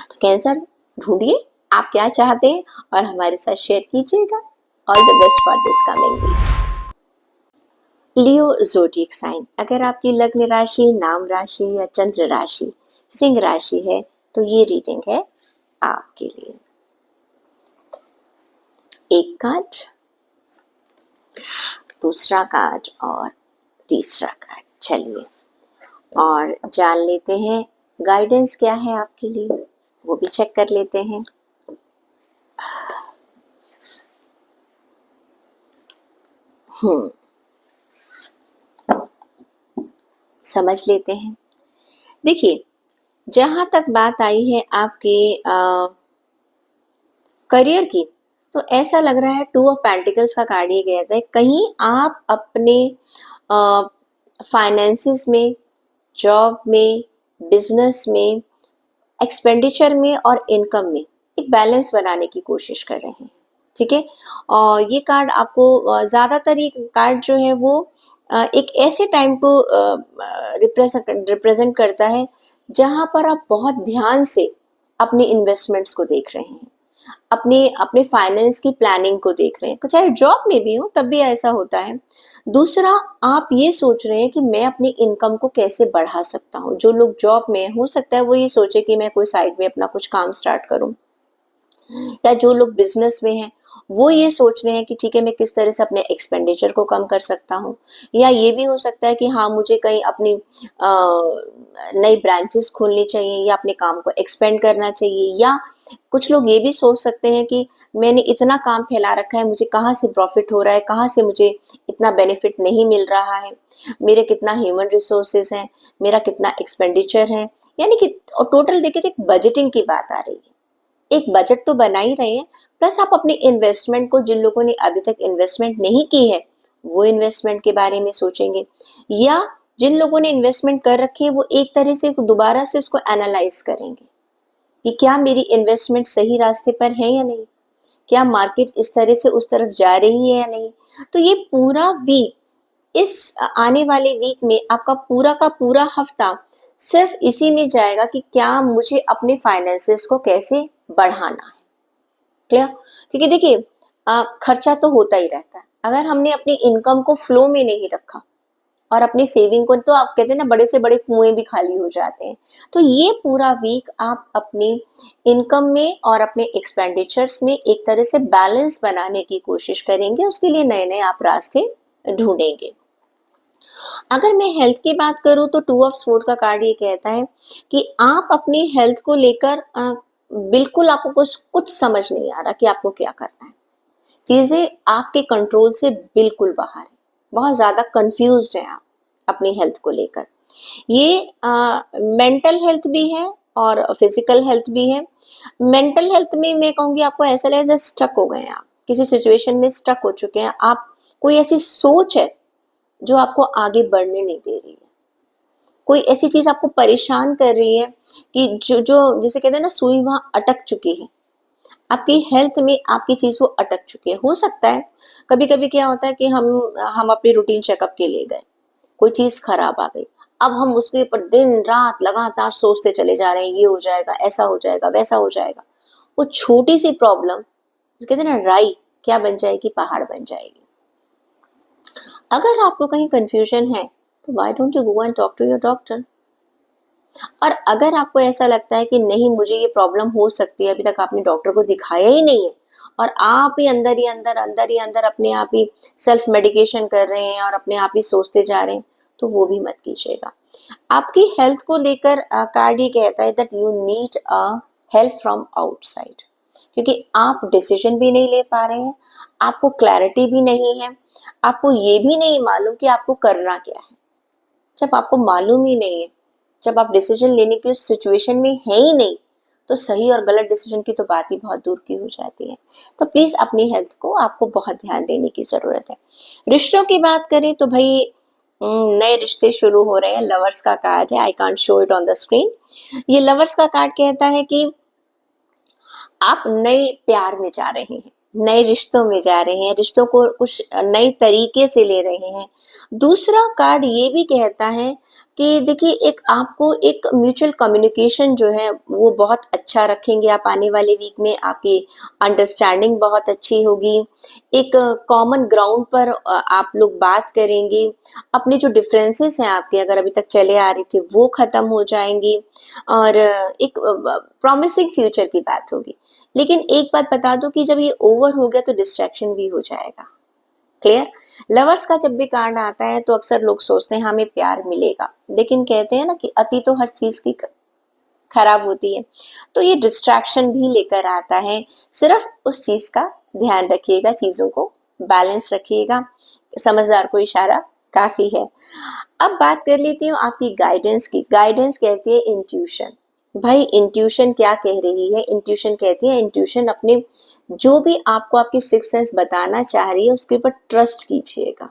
तो कैंसर ढूंढिए आप क्या चाहते हैं और हमारे साथ शेयर कीजिएगा। All the best for this coming week. Leo zodiac sign, अगर आपकी लग्न राशि नाम राशि या चंद्र राशि सिंह राशि है तो ये रीडिंग है आपके लिए। एक कार्ड, दूसरा कार्ड और तीसरा कार्ड। चलिए और जान लेते हैं गाइडेंस क्या है आपके लिए, वो भी चेक कर लेते हैं। समझ लेते हैं। देखिए जहां तक बात आई है आपके करियर की, तो ऐसा लग रहा है 2 ऑफ पेंटिकल्स का कार्ड ये कहता है कहीं आप अपने फाइनेंसिस में, जॉब में, बिजनेस में, एक्सपेंडिचर में और इनकम में एक बैलेंस बनाने की कोशिश कर रहे हैं। ठीक है, और ये कार्ड आपको ज्यादातर ये कार्ड जो है वो एक ऐसे टाइम को रिप्रेजेंट करता है जहां पर आप बहुत ध्यान से अपने इन्वेस्टमेंट्स को देख रहे हैं, अपने अपने फाइनेंस की प्लानिंग को देख रहे हैं, चाहे जॉब में भी हो तब भी ऐसा होता है। दूसरा आप ये सोच रहे हैं कि मैं अपनी इनकम को कैसे बढ़ा सकता हूँ। जो लोग जॉब में हो सकता है वो ये सोचे कि मैं कोई साइड में अपना कुछ काम स्टार्ट करूँ, या जो लोग बिजनेस में हैं वो ये सोच रहे हैं कि ठीक है मैं किस तरह से अपने एक्सपेंडिचर को कम कर सकता हूँ, या ये भी हो सकता है कि हाँ मुझे कहीं अपनी नई ब्रांचेस खोलनी चाहिए या अपने काम को एक्सपेंड करना चाहिए, या कुछ लोग ये भी सोच सकते हैं कि मैंने इतना काम फैला रखा है, मुझे कहाँ से प्रॉफिट हो रहा है, कहाँ से मुझे इतना बेनिफिट नहीं मिल रहा है, मेरे कितना ह्यूमन रिसोर्सेज हैं, मेरा कितना एक्सपेंडिचर है, यानी कि टोटल देखिए तो एक बजटिंग की बात आ रही है। एक बजट तो बना ही रहे हैं, प्लस आप अपनी इन्वेस्टमेंट को, जिन लोगों ने अभी तक इन्वेस्टमेंट नहीं की है वो इन्वेस्टमेंट के बारे में सोचेंगे, या जिन लोगों ने इन्वेस्टमेंट कर रखी है वो एक तरह से दोबारा से उसको एनालाइज करेंगे कि क्या मेरी इन्वेस्टमेंट सही रास्ते पर है या नहीं, क्या मार्केट इस तरह से उस तरफ जा रही है या नहीं। तो ये पूरा वीक, इस आने वाले वीक में आपका पूरा का पूरा हफ्ता सिर्फ इसी में जाएगा कि क्या मुझे अपने फाइनेंसेस को कैसे बढ़ाना है। क्लियर? क्योंकि देखिए खर्चा तो होता ही रहता है, अगर हमने अपनी इनकम को फ्लो में नहीं रखा और अपनी सेविंग को, तो आप कहते हैं ना बड़े से बड़े कुएं भी खाली हो जाते हैं। तो ये पूरा वीक आप अपनी इनकम में और अपने एक्सपेंडिचर्स में एक तरह से बैलेंस बनाने की कोशिश करेंगे, उसके लिए नए नए आप रास्ते ढूंढेंगे। अगर मैं हेल्थ की बात करूं तो टू ऑफ स्वॉर्ड का कार्ड ये कहता है कि आप अपनी हेल्थ को लेकर बिल्कुल आपको कुछ समझ नहीं आ रहा कि आपको क्या करना है, चीजें आपके कंट्रोल से बिल्कुल बाहर है, बहुत ज्यादा कंफ्यूज्ड है आप अपनी हेल्थ को लेकर। ये मेंटल हेल्थ भी है और फिजिकल हेल्थ भी है। मेंटल हेल्थ में मैं कहूंगी आपको ऐसा लगे जैसे स्टक हो गए हैं, आप किसी सिचुएशन में स्टक हो चुके हैं, आप कोई ऐसी सोच है जो आपको आगे बढ़ने नहीं दे रही है, कोई ऐसी चीज आपको परेशान कर रही है कि जो जो जिसे कहते हैं ना सुई वहां अटक चुकी है, आपकी हेल्थ में आपकी चीज वो अटक चुकी है। हो सकता है कभी कभी क्या होता है कि हम अपनी रूटीन चेकअप के लिए गए, कोई चीज खराब आ गई, अब हम उसके ऊपर दिन रात लगातार सोचते चले जा रहे हैं, ये हो जाएगा, ऐसा हो जाएगा, वैसा हो जाएगा। वो छोटी सी प्रॉब्लम कहते हैं ना राई क्या बन जाएगी, पहाड़ बन जाएगी। अगर आपको कहीं कंफ्यूजन है तो why don't you go and talk to your doctor. और अगर आपको ऐसा लगता है कि नहीं मुझे ये प्रॉब्लम हो सकती है, अभी तक आपने डॉक्टर को दिखाया ही नहीं है और आप ही अंदर अपने आप ही सेल्फ मेडिकेशन कर रहे हैं और अपने आप ही सोचते जा रहे हैं, तो वो भी मत कीजिएगा। आपकी हेल्थ को लेकर कार्ड ये कहता है that you need a help from outside, क्योंकि आप डिसीजन भी नहीं ले पा रहे हैं, आपको क्लैरिटी भी नहीं है, आपको ये भी नहीं मालूम कि आपको करना क्या है। जब आपको मालूम ही नहीं है, जब आप डिसीजन लेने की उस सिचुएशन में है ही नहीं, तो सही और गलत डिसीजन की तो बात ही बहुत दूर की हो जाती है। तो प्लीज अपनी हेल्थ को आपको बहुत ध्यान देने की जरूरत है। रिश्तों की बात करें तो भाई नए रिश्ते शुरू हो रहे हैं, लवर्स का कार्ड है, I can't show it on the screen. ये लवर्स का कार्ड कहता है कि आप नए प्यार में जा रहे हैं, नए रिश्तों में जा रहे हैं, रिश्तों को कुछ नए तरीके से ले रहे हैं। दूसरा कार्ड ये भी कहता है कि देखिए एक आपको एक म्यूचुअल कम्युनिकेशन जो है वो बहुत अच्छा रखेंगे आप आने वाले वीक में, आपकी अंडरस्टैंडिंग बहुत अच्छी होगी, एक कॉमन ग्राउंड पर आप लोग बात करेंगे, अपने जो डिफरेंसेस हैं आपके अगर अभी तक चले आ रहे थे वो खत्म हो जाएंगे और एक प्रॉमिसिंग फ्यूचर की बात होगी। लेकिन एक बात बता दो कि जब ये ओवर हो गया तो डिस्ट्रैक्शन भी हो जाएगा। क्लियर? लवर्स का जब भी कार्ड आता है तो अक्सर लोग सोचते हैं हमें प्यार मिलेगा, लेकिन कहते हैं ना कि अति तो हर चीज की खराब होती है। तो ये डिस्ट्रैक्शन भी लेकर आता है, सिर्फ उस चीज का ध्यान रखिएगा, चीजों को बैलेंस रखिएगा, समझदार को इशारा काफी है। अब बात कर लेती हूँ आपकी गाइडेंस की। गाइडेंस कहती है इंट्यूशन। भाई इंट्यूशन क्या कह रही है? इंट्यूशन कहती है, इंट्यूशन अपने जो भी आपको आपकी सिक्स सेंस बताना चाह रही है उसके ऊपर ट्रस्ट कीजिएगा।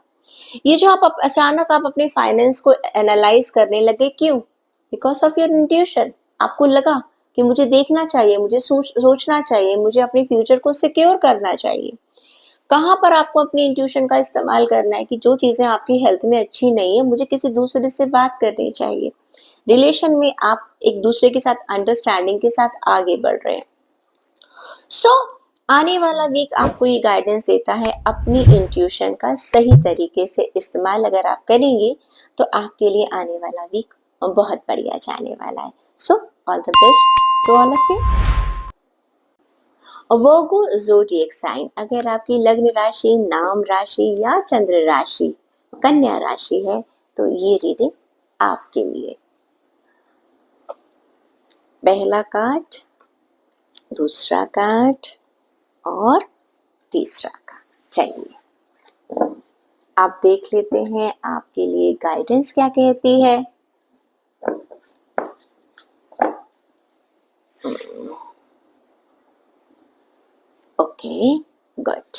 ये जो आप अचानक आप अपने फाइनेंस को एनालाइज करने लगे, क्यों? Because of your intuition. आपको लगा कि मुझे देखना चाहिए, मुझे सोचना चाहिए, मुझे अपने फ्यूचर को सिक्योर करना चाहिए। कहाँ पर आपको अपनी इंट्यूशन का इस्तेमाल करना है कि जो चीजें आपकी हेल्थ में अच्छी नहीं है, मुझे किसी दूसरे से बात करनी चाहिए। रिलेशन में आप एक दूसरे के साथ अंडरस्टैंडिंग के साथ आगे बढ़ रहे हैं। सो आने वाला वीक आपको ये गाइडेंस देता है, अपनी इंट्यूशन का सही तरीके से इस्तेमाल अगर आप करेंगे तो आपके लिए आने वाला वीक बहुत बढ़िया जाने वाला है। So all the best to all of you. Virgo zodiac sign, अगर आपकी लग्न राशि, नाम राशि या चंद्र राशि कन्या राशि है तो ये रीडिंग आपके लिए। पहला कार्ड, दूसरा कार्ड और तीसरा कार्ड। चलिए आप देख लेते हैं आपके लिए गाइडेंस क्या कहती है। Okay, good.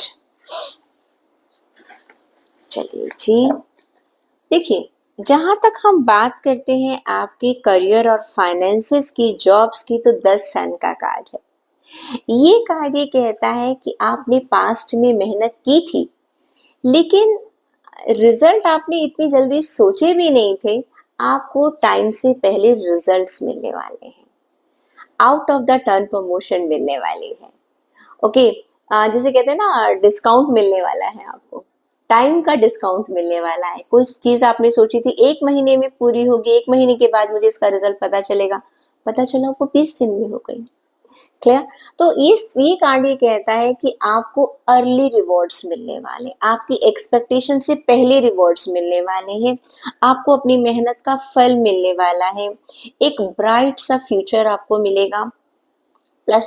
चलिए जी, देखिए जहां तक हम बात करते हैं आपके करियर और फाइनेंसेस की, जॉब्स की, तो 10 सन का कार्ड है। ये कार्ड ये कहता है कि आपने पास्ट में मेहनत की थी, लेकिन रिजल्ट आपने इतनी जल्दी सोचे भी नहीं थे। आपको टाइम से पहले रिजल्ट्स मिलने वाले हैं, out of the turn promotion मिलने वाली है। ओके, जैसे कहते हैं ना डिस्काउंट मिलने वाला है आपको, टाइम का डिस्काउंट मिलने वाला है। कुछ चीज आपने सोची थी 1 महीने में पूरी होगी, 1 महीने के बाद मुझे इसका रिजल्ट पता चलेगा, पता चला वो 20 दिन में हो गई। क्लियर? तो ये कार्ड ये कहता है कि आपको अर्ली रिवॉर्ड्स मिलने वाले, आपकी एक्सपेक्टेशन से पहले रिवॉर्ड्स मिलने वाले हैं, आपको अपनी मेहनत का फल मिलने वाला है, एक ब्राइट सा फ्यूचर आपको मिलेगा। प्लस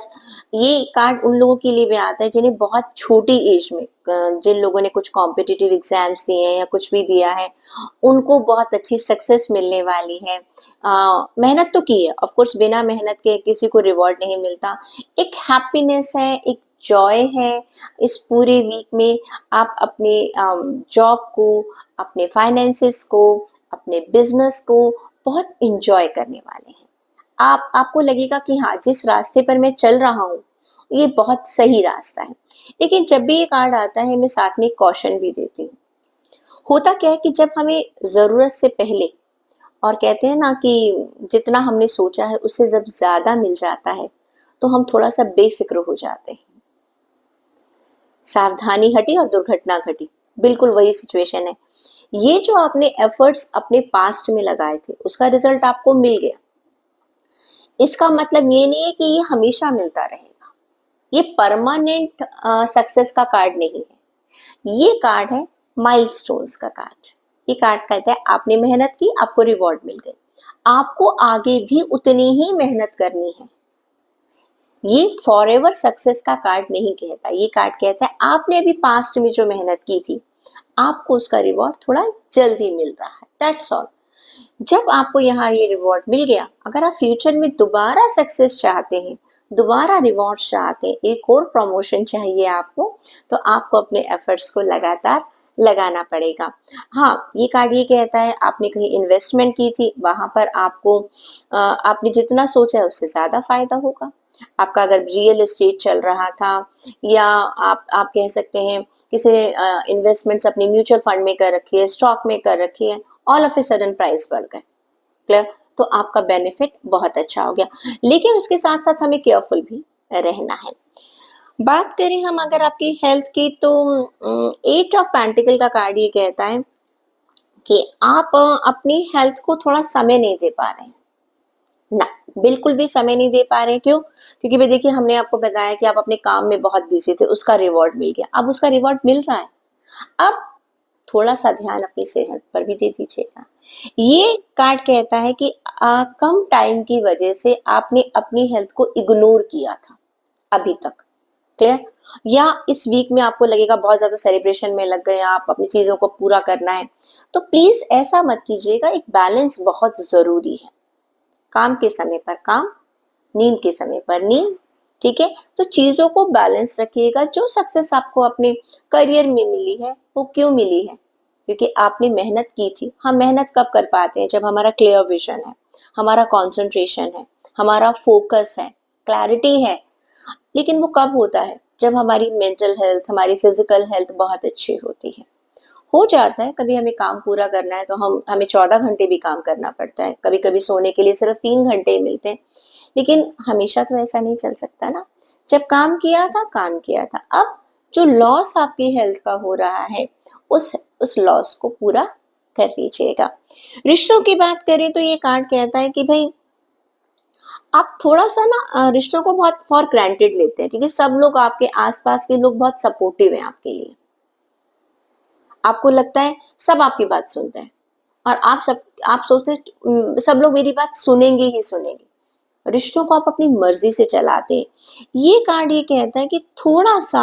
ये कार्ड उन लोगों के लिए भी आता है जिन्हें बहुत छोटी एज में, जिन लोगों ने कुछ कॉम्पिटिटिव एग्जाम्स दिए हैं या कुछ भी दिया है, उनको बहुत अच्छी सक्सेस मिलने वाली है। मेहनत तो की है, ऑफ कोर्स बिना मेहनत के किसी को रिवॉर्ड नहीं मिलता। एक हैप्पीनेस है, एक जॉय है। इस पूरे वीक में आप अपने जॉब को, अपने फाइनेंसेस को, अपने बिजनेस को बहुत इंजॉय करने वाले हैं। आपको लगेगा कि हाँ, जिस रास्ते पर मैं चल रहा हूँ ये बहुत सही रास्ता है। लेकिन जब भी ये कार्ड आता है मैं साथ में कॉशन भी देती हूँ। होता क्या है कि जब हमें जरूरत से पहले, और कहते हैं ना कि जितना हमने सोचा है उससे जब ज्यादा मिल जाता है तो हम थोड़ा सा बेफिक्र हो जाते हैं। सावधानी हटी और दुर्घटना घटी, बिल्कुल वही सिचुएशन है। ये जो आपने एफर्ट्स अपने पास्ट में लगाए थे उसका रिजल्ट आपको मिल गया, इसका मतलब ये नहीं है कि ये हमेशा मिलता रहेगा। ये परमानेंट सक्सेस का कार्ड नहीं है। ये कार्ड है माइलस्टोन्स का कार्ड। ये कार्ड कहता है आपने मेहनत की, आपको रिवॉर्ड मिल गई, आपको आगे भी उतनी ही मेहनत करनी है। ये फॉरएवर सक्सेस का कार्ड नहीं कहता। ये कार्ड कहता है आपने अभी पास्ट में जो मेहनत की थी आपको उसका रिवॉर्ड थोड़ा जल्दी मिल रहा है, दैट्स ऑल। जब आपको यहाँ ये रिवॉर्ड मिल गया, अगर आप फ्यूचर में दोबारा सक्सेस चाहते हैं, दोबारा रिवॉर्ड चाहते हैं, एक और प्रमोशन चाहिए आपको, तो आपको अपने एफर्ट्स को लगातार लगाना पड़ेगा। हाँ, ये कार्ड ये कहता है आपने कहीं इन्वेस्टमेंट की थी, वहां पर आपको आपने जितना सोचा है उससे ज्यादा फायदा होगा। आपका अगर रियल एस्टेट चल रहा था, या आप कह सकते हैं किसी ने इन्वेस्टमेंट्स अपनी म्यूचुअल फंड में कर रखी है, स्टॉक में कर रखी है, all of a sudden price बढ़ गए, क्लियर? तो आपका बेनिफिट बहुत अच्छा हो गया। लेकिन उसके साथ साथ हमें केयरफुल भी रहना है। बात करें हम अगर आपकी हेल्थ की, तो 8 ऑफ पेंटिकल का कार्ड ये कहता है कि आप अपनी हेल्थ को थोड़ा समय नहीं दे पा रहे हैं ना, बिल्कुल भी समय नहीं दे पा रहे हैं। क्यों? क्योंकि भाई देखिए, हमने आपको बताया कि आप अपने काम में बहुत बिजी थे, उसका रिवॉर्ड मिल गया, अब उसका रिवॉर्ड मिल रहा है, अब थोड़ा सा ध्यान अपनी सेहत पर भी दे दीजिएगा। ये कार्ड कहता है कि कम टाइम की वजह से आपने अपनी हेल्थ को इग्नोर किया था अभी तक, क्लियर? या इस वीक में आपको लगेगा बहुत ज्यादा सेलिब्रेशन में लग गए, आप अपनी चीजों को पूरा करना है, तो प्लीज ऐसा मत कीजिएगा। एक बैलेंस बहुत जरूरी है, काम के समय पर काम, नींद के समय पर नींद, ठीक है? तो चीजों को बैलेंस रखिएगा। जो सक्सेस आपको अपने करियर में मिली है वो क्यों मिली है? क्योंकि आपने मेहनत की थी। हम मेहनत कब कर पाते हैं? जब हमारा क्लियर विजन है, हमारा कंसंट्रेशन है, हमारा फोकस है, क्लैरिटी है। लेकिन वो कब होता है? जब हमारी मेंटल हेल्थ, हमारी फिजिकल हेल्थ बहुत अच्छी होती है। हो जाता है कभी हमें काम पूरा करना है तो हमें 14 घंटे भी काम करना पड़ता है, कभी कभी सोने के लिए सिर्फ 3 घंटे मिलते हैं, लेकिन हमेशा तो ऐसा नहीं चल सकता ना। जब काम किया था, काम किया था। अब जो लॉस आपकी हेल्थ का हो रहा है उस लॉस को पूरा कर लीजिएगा। रिश्तों की बात करें तो ये कार्ड कहता है कि भाई आप थोड़ा सा ना रिश्तों को बहुत फॉर ग्रांटेड लेते हैं, क्योंकि सब लोग, आपके आसपास के लोग बहुत सपोर्टिव हैं आपके लिए। आपको लगता है सब आपकी बात सुनते हैं, और आप सोचते हैं सब लोग मेरी बात सुनेंगे ही सुनेंगे। रिश्तों को आप अपनी मर्जी से चलाते हैं। ये कार्ड ये कहता है कि थोड़ा सा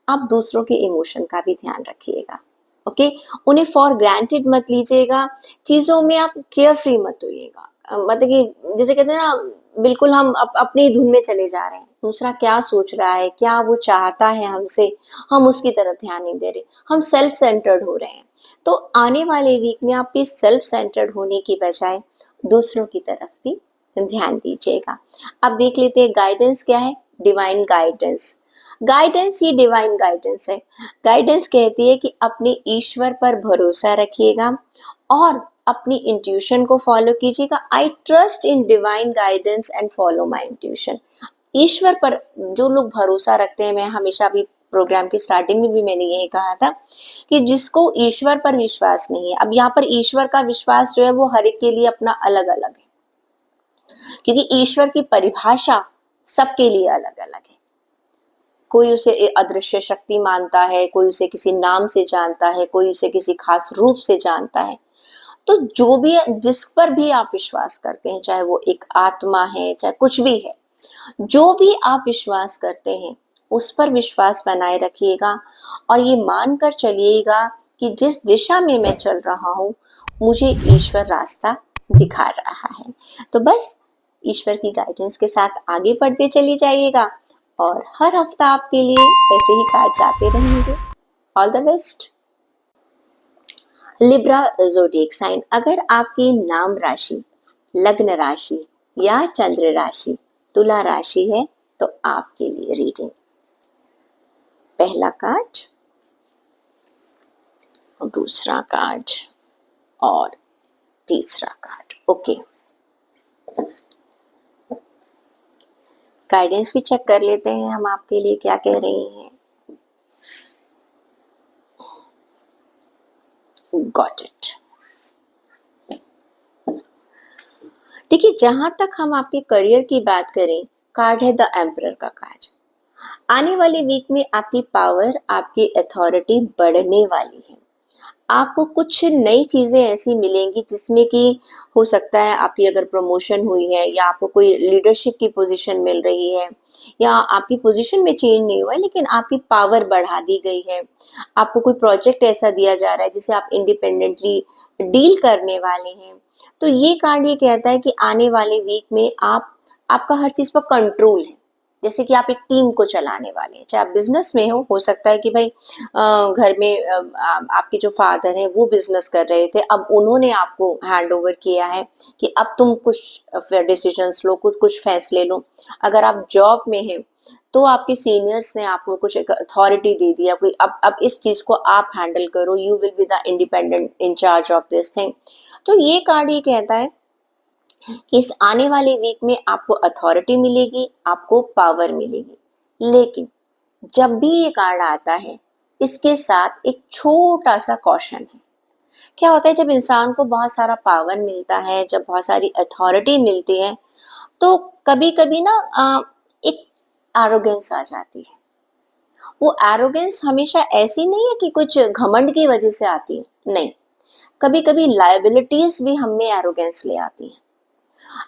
आप दूसरों के इमोशन का भी ध्यान रखिएगा। ओके, उन्हें फॉर ग्रांटेड मत लीजिएगा, चीजों में आप केयर फ्री मत होइएगा। मतलब कि जैसे कहते हैं ना, बिल्कुल हम अपनी धुन में चले जा रहे हैं, दूसरा क्या सोच रहा है, क्या वो चाहता है हमसे, हम उसकी तरफ ध्यान नहीं दे रहे, हम सेल्फ सेंटर्ड हो रहे हैं। तो आने वाले वीक में आप इस सेल्फ सेंटर्ड होने की बजाय दूसरों की तरफ भी ध्यान दीजिएगा। अब देख लेते हैं गाइडेंस क्या है। डिवाइन गाइडेंस, गाइडेंस ही डिवाइन गाइडेंस है। गाइडेंस कहती है कि अपने ईश्वर पर भरोसा रखिएगा और अपनी इंट्यूशन को फॉलो कीजिएगा। I trust in divine guidance and follow my intuition. ईश्वर पर जो लोग भरोसा रखते हैं, मैं हमेशा भी प्रोग्राम की स्टार्टिंग में भी मैंने यही कहा था कि जिसको ईश्वर पर विश्वास नहीं है, अब यहाँ पर ईश्वर का विश्वास जो है वो हर एक के लिए अपना अलग अलग है, क्योंकि ईश्वर की परिभाषा सबके लिए अलग अलग है। कोई उसे अदृश्य शक्ति मानता है, कोई उसे किसी नाम से जानता है, कोई उसे किसी खास रूप से जानता है। तो जो भी जिस पर भी आप विश्वास करते हैं, चाहे वो एक आत्मा है, चाहे कुछ भी है, जो भी आप विश्वास करते हैं उस पर विश्वास बनाए रखिएगा और ये मानकर चलिएगा कि जिस दिशा में मैं चल रहा हूँ मुझे ईश्वर रास्ता दिखा रहा है। तो बस ईश्वर की गाइडेंस के साथ आगे बढ़ते चली जाइएगा और हर हफ्ता आपके लिए ऐसे ही कार्ड्स आते रहेंगे। All the best. Libra zodiac sign, अगर आपकी नाम राशि, लग्न राशि या चंद्र राशि तुला राशि है तो आपके लिए रीडिंग। पहला कार्ड, दूसरा कार्ड और तीसरा कार्ड। ओके, गाइडेंस भी चेक कर लेते हैं हम आपके लिए क्या कह रही हैं। Got it. देखिए, जहां तक हम आपके करियर की बात करें, कार्ड है द एम्परर का कार्ड। आने वाले वीक में आपकी पावर, आपकी अथॉरिटी बढ़ने वाली है। आपको कुछ नई चीजें ऐसी मिलेंगी जिसमें कि हो सकता है आपकी अगर प्रमोशन हुई है या आपको कोई लीडरशिप की पोजीशन मिल रही है या आपकी पोजीशन में चेंज नहीं हुआ है लेकिन आपकी पावर बढ़ा दी गई है। आपको कोई प्रोजेक्ट ऐसा दिया जा रहा है जिसे आप इंडिपेंडेंटली डील करने वाले हैं। तो ये कार्ड ये कहता है कि आने वाले वीक में आपका हर चीज पर कंट्रोल है। जैसे कि आप एक टीम को चलाने वाले हैं, चाहे आप बिजनेस में हो सकता है कि भाई घर में आपके जो फादर हैं वो बिजनेस कर रहे थे, अब उन्होंने आपको हैंड ओवर किया है कि अब तुम कुछ डिसीजंस लो, कुछ फैसले लो। अगर आप जॉब में हैं तो आपके सीनियर्स ने आपको कुछ एक अथॉरिटी दे दिया, कोई अब इस चीज को आप हैंडल करो, you will be the independent in charge of this thing. तो ये कार्ड ये कहता है कि इस आने वाले वीक में आपको अथॉरिटी मिलेगी, आपको पावर मिलेगी। लेकिन जब भी ये कार्ड आता है इसके साथ एक छोटा सा कॉशन है। क्या होता है जब इंसान को बहुत सारा पावर मिलता है, जब बहुत सारी अथॉरिटी मिलती है, तो कभी कभी ना एक एरोगेंस आ जाती है। वो एरोगेंस हमेशा ऐसी नहीं है कि कुछ घमंड की वजह से आती है, नहीं, कभी कभी लायबिलिटीज भी हम में एरोगेंस ले आती है।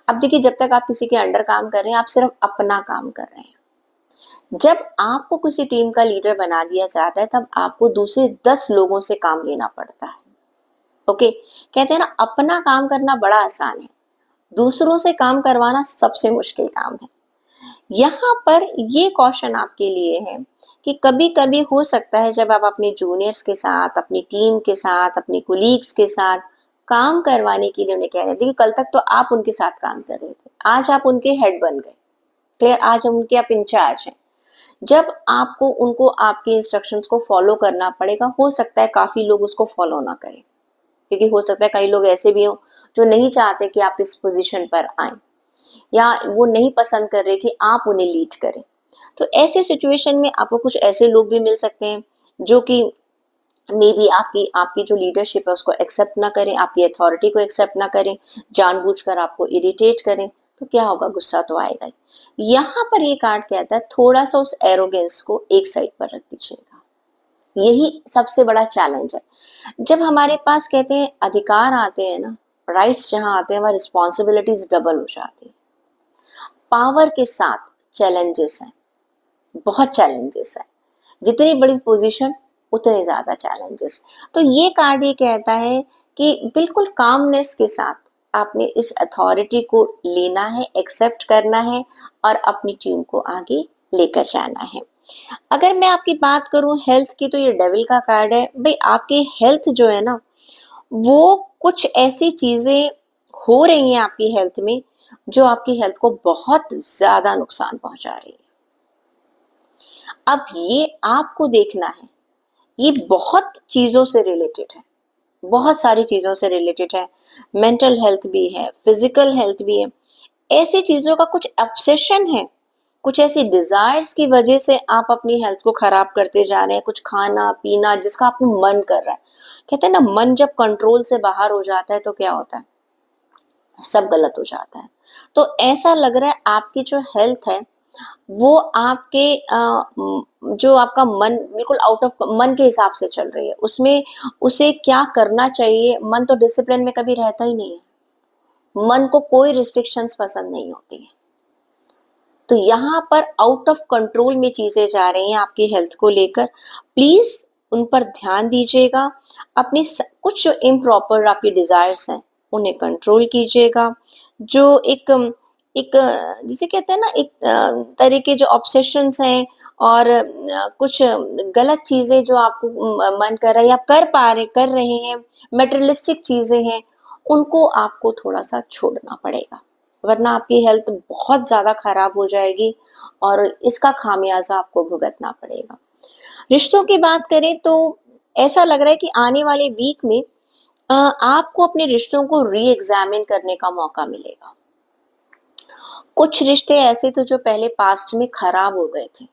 अब देखिए, जब तक आप किसी के अंडर काम कर रहे हैं आप सिर्फ अपना काम कर रहे हैं। जब आपको किसी टीम का लीडर बना दिया जाता है तब आपको दूसरे 10 लोगों से काम लेना पड़ता है। ओके, कहते हैं ना, अपना काम करना बड़ा आसान है, दूसरों से काम करवाना सबसे मुश्किल काम है। यहाँ पर ये क्वेश्चन आपके लिए है कि कभी कभी हो सकता है जब आप अपने जूनियर्स के साथ, अपनी टीम के साथ, अपने कोलीग्स के साथ काम करवाने के लिए उन्हें कह रहे थे कि कल तक तो आप उनके साथ काम कर रहे थे, आज आप उनके हेड बन गए, क्लियर, आज उनके आप इंचार्ज हैं। जब आपको उनको आपके इंस्ट्रक्शंस को फॉलो करना पड़ेगा, हो सकता है काफी लोग उसको फॉलो ना करें, क्योंकि हो सकता है कई लोग ऐसे भी हों जो नहीं चाहते कि आप इस पोजीशन पर आए या वो नहीं पसंद कर रहे कि आप उन्हें लीड करें। तो ऐसे सिचुएशन में आपको कुछ ऐसे लोग भी मिल सकते हैं जो कि मे बी आपकी जो लीडरशिप है उसको एक्सेप्ट ना करें, आपकी अथॉरिटी को एक्सेप्ट ना करें, जानबूझकर आपको इरिटेट करें। तो क्या होगा, गुस्सा तो आएगा ही। यहाँ पर ये कार्ड कहता है थोड़ा सा उस एरोगेंस को एक साइड पर रख दीजिएगा। यही सबसे बड़ा चैलेंज है। जब हमारे पास कहते हैं अधिकार आते हैं ना, राइट्स जहां आते हैं वहां रिस्पॉन्सिबिलिटीज डबल हो जाती है। पावर के साथ चैलेंजेस हैं, बहुत चैलेंजेस है। जितनी बड़ी पोजीशन उतने ज्यादा चैलेंजेस। तो ये कार्ड ये कहता है कि बिल्कुल कामनेस के साथ आपने इस अथॉरिटी को लेना है, एक्सेप्ट करना है और अपनी टीम को आगे लेकर जाना है। अगर मैं आपकी बात करूं हेल्थ की, तो ये डेविल का कार्ड है। भाई आपकी हेल्थ जो है ना, वो कुछ ऐसी चीजें हो रही हैं आपकी हेल्थ में जो आपकी हेल्थ को बहुत ज्यादा नुकसान पहुंचा रही है। अब ये आपको देखना है, ये बहुत चीजों से रिलेटेड है, बहुत सारी चीजों से रिलेटेड है। मेंटल हेल्थ भी है, फिजिकल हेल्थ भी है। ऐसी चीजों का कुछ ऑब्सेशन है, कुछ ऐसी डिजायर्स की वजह से आप अपनी हेल्थ को खराब करते जा रहे हैं। कुछ खाना पीना जिसका आपको मन कर रहा है, कहते हैं ना मन जब कंट्रोल से बाहर हो जाता है तो क्या होता है, सब गलत हो जाता है। तो ऐसा लग रहा है आपकी जो हेल्थ है वो आपके जो आपका मन बिल्कुल आउट ऑफ मन के हिसाब से चल रही है, उसमें उसे क्या करना चाहिए, मन तो डिसिप्लिन में कभी रहता ही नहीं है। मन को कोई रिस्ट्रिक्शंस पसंद नहीं होती है। तो यहाँ पर आउट ऑफ कंट्रोल में चीजें जा रही हैं आपकी हेल्थ को लेकर। प्लीज उन पर ध्यान दीजिएगा। अपनी कुछ जो इम्प्रॉपर आपकी डिजायर्स हैं उन्हें कंट्रोल कीजिएगा। जो एक एक जिसे कहते हैं ना, एक तरीके जो ऑब्सेशंस हैं और कुछ गलत चीजें जो आपको मन कर रहा है या कर रहे हैं, मेटेरियलिस्टिक चीजें हैं, उनको आपको थोड़ा सा छोड़ना पड़ेगा, वरना आपकी हेल्थ बहुत ज्यादा खराब हो जाएगी और इसका खामियाजा आपको भुगतना पड़ेगा। रिश्तों की बात करें तो ऐसा लग रहा है कि आने वाले वीक में आपको अपने रिश्तों को री एग्जामिन करने का मौका मिलेगा। कुछ रिश्ते ऐसे थे जो पहले पास्ट में खराब हो गए थे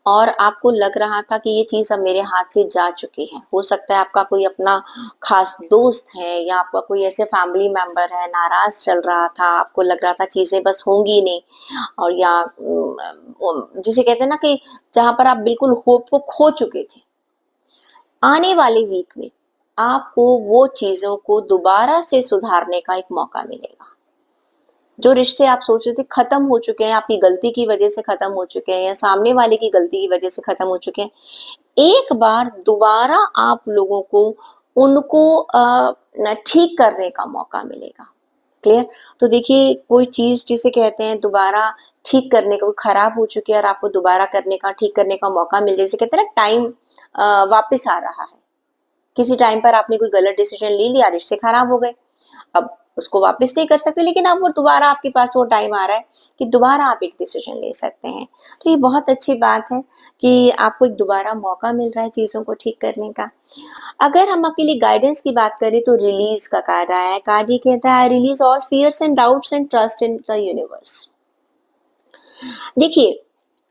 और आपको लग रहा था कि ये चीज अब मेरे हाथ से जा चुकी है। हो सकता है आपका कोई अपना खास दोस्त है या आपका कोई ऐसे फैमिली मेंबर है, नाराज चल रहा था, आपको लग रहा था चीजें बस होंगी नहीं, और या जिसे कहते हैं ना कि जहां पर आप बिल्कुल होप को खो चुके थे। आने वाले वीक में आपको वो चीजों को दोबारा से सुधारने का एक मौका मिलेगा। जो रिश्ते आप सोच रहे थे खत्म हो चुके हैं, आपकी गलती की वजह से खत्म हो चुके हैं या सामने वाले की गलती की वजह से खत्म हो चुके हैं, एक बार दोबारा आप लोगों को उनको ठीक करने का मौका मिलेगा। क्लियर? तो देखिए कोई चीज जिसे कहते हैं दोबारा ठीक करने का, वो खराब हो चुकी है और आपको दोबारा करने का, ठीक करने का मौका मिल, जैसे कहते हैं ना टाइम वापस आ रहा है। किसी टाइम पर आपने कोई गलत डिसीजन ले लिया, रिश्ते खराब हो गए, अब उसको वापस नहीं कर सकते, लेकिन अब वो दोबारा आपके पास वो टाइम आ रहा है कि दोबारा आप एक डिसीजन ले सकते हैं। तो ये बहुत अच्छी बात है कि आपको एक दोबारा मौका मिल रहा है चीजों को ठीक करने का। अगर हम आपके लिए गाइडेंस की बात करें तो रिलीज का कार्ड आया है। कार्ड ये कहता है release all fears and doubts and trust in the universe. देखिए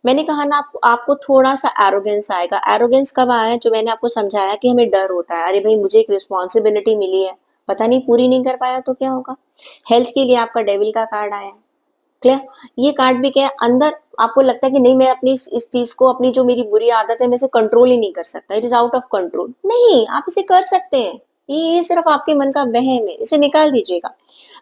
मैंने कहा ना आपको थोड़ा सा एरोगेंस आएगा। एरोगेंस कब आया, जो मैंने आपको समझाया कि हमें डर होता है, अरे भाई मुझे एक रिस्पॉन्सिबिलिटी मिली है, पता नहीं पूरी नहीं कर पाया तो क्या होगा। हेल्थ के लिए आपका डेविल का कार्ड आया है। क्लियर? ये कार्ड भी क्या है, अंदर आपको लगता है कि नहीं मैं अपनी इस चीज को, अपनी जो मेरी बुरी आदत है मैं इसे कंट्रोल ही नहीं कर सकता, it is out of control. नहीं, आप इसे कर सकते हैं। ये सिर्फ आपके मन का वहम है, इसे निकाल दीजिएगा।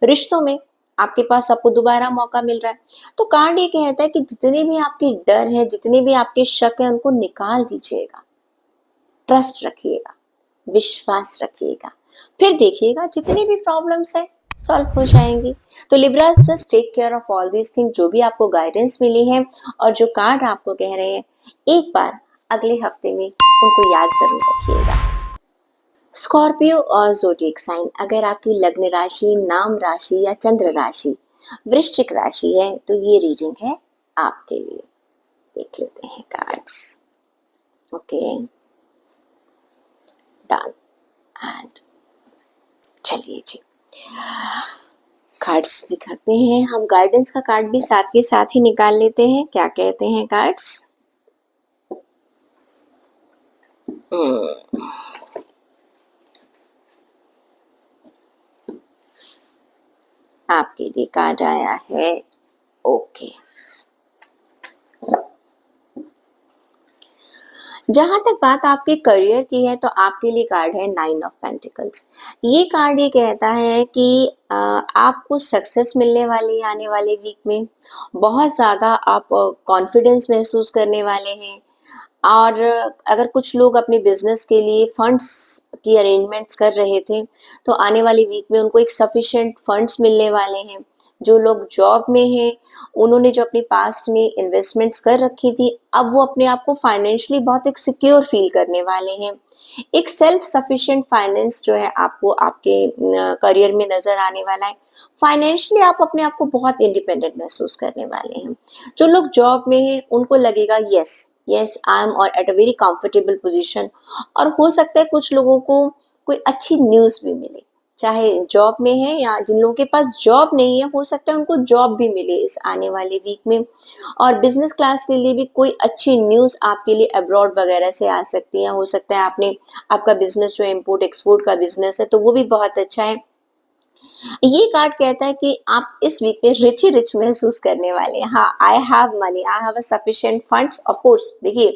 रिश्तों में आपके पास सबको दोबारा मौका मिल रहा है। तो कार्ड ये कहता है कि जितने भी आपके डर है, जितने भी आपके शक है, उनको निकाल दीजिएगा। ट्रस्ट रखिएगा, विश्वास रखिएगा, फिर देखिएगा जितनी भी प्रॉब्लम्स है सॉल्व हो जाएंगी। तो Libras just take care of all these thing. जो भी आपको गाइडेंस मिली है और जो कार्ड आपको कह रहे हैं, एक बार अगले हफ्ते में उनको याद जरूर रखिएगा। स्कॉर्पियो और ज़ोडिएक साइन, अगर आपकी लग्न राशि, नाम राशि या चंद्र राशि वृश्चिक राशि है तो ये रीडिंग है आपके लिए। देख लेते हैं कार्ड्स। Okay, done. एंड चलिए जी, कार्ड्स दिखाते हैं। हम गाइडेंस का कार्ड भी साथ के साथ ही निकाल लेते हैं। क्या कहते हैं कार्ड्स? आपके लिए कार्ड आया है। ओके, जहां तक बात आपके करियर की है तो आपके लिए कार्ड है 9 ऑफ पेंटिकल्स। ये कार्ड ये कहता है कि आपको सक्सेस मिलने वाली है आने वाले वीक में। बहुत ज़्यादा आप कॉन्फिडेंस महसूस करने वाले हैं। और अगर कुछ लोग अपने बिजनेस के लिए फंड्स की अरेंजमेंट्स कर रहे थे तो आने वाली वीक में उनको एक सफिशिएंट फंड्स मिलने वाले हैं। जो लोग जॉब में हैं उन्होंने जो अपनी पास्ट में इन्वेस्टमेंट्स कर रखी थी अब वो अपने आप को फाइनेंशियली बहुत एक सिक्योर फील करने वाले हैं। एक सेल्फ सफिशिएंट फाइनेंस जो है आपको आपके करियर में नजर आने वाला है। फाइनेंशियली आप अपने आप को बहुत इंडिपेंडेंट महसूस करने वाले हैं। जो लोग जॉब में हैं उनको लगेगा यस आई एम और at a very comfortable position. और हो सकता है कुछ लोगों को कोई अच्छी न्यूज़ भी मिले, चाहे जॉब में है या जिन लोगों के पास जॉब नहीं है हो सकता है उनको जॉब भी मिले इस आने वाले वीक में। और बिजनेस क्लास के लिए भी कोई अच्छी न्यूज़ आपके लिए अब्रॉड वगैरह से आ सकती है। हो सकता है आपने आपका बिजनेस जो इम्पोर्ट एक्सपोर्ट का बिजनेस है तो वो भी बहुत अच्छा है। ये कार्ड कहता है कि आप इस वीक में रिच ही रिच महसूस करने वाले हैं। हाँ, I have money, I have a sufficient funds. Of course देखिए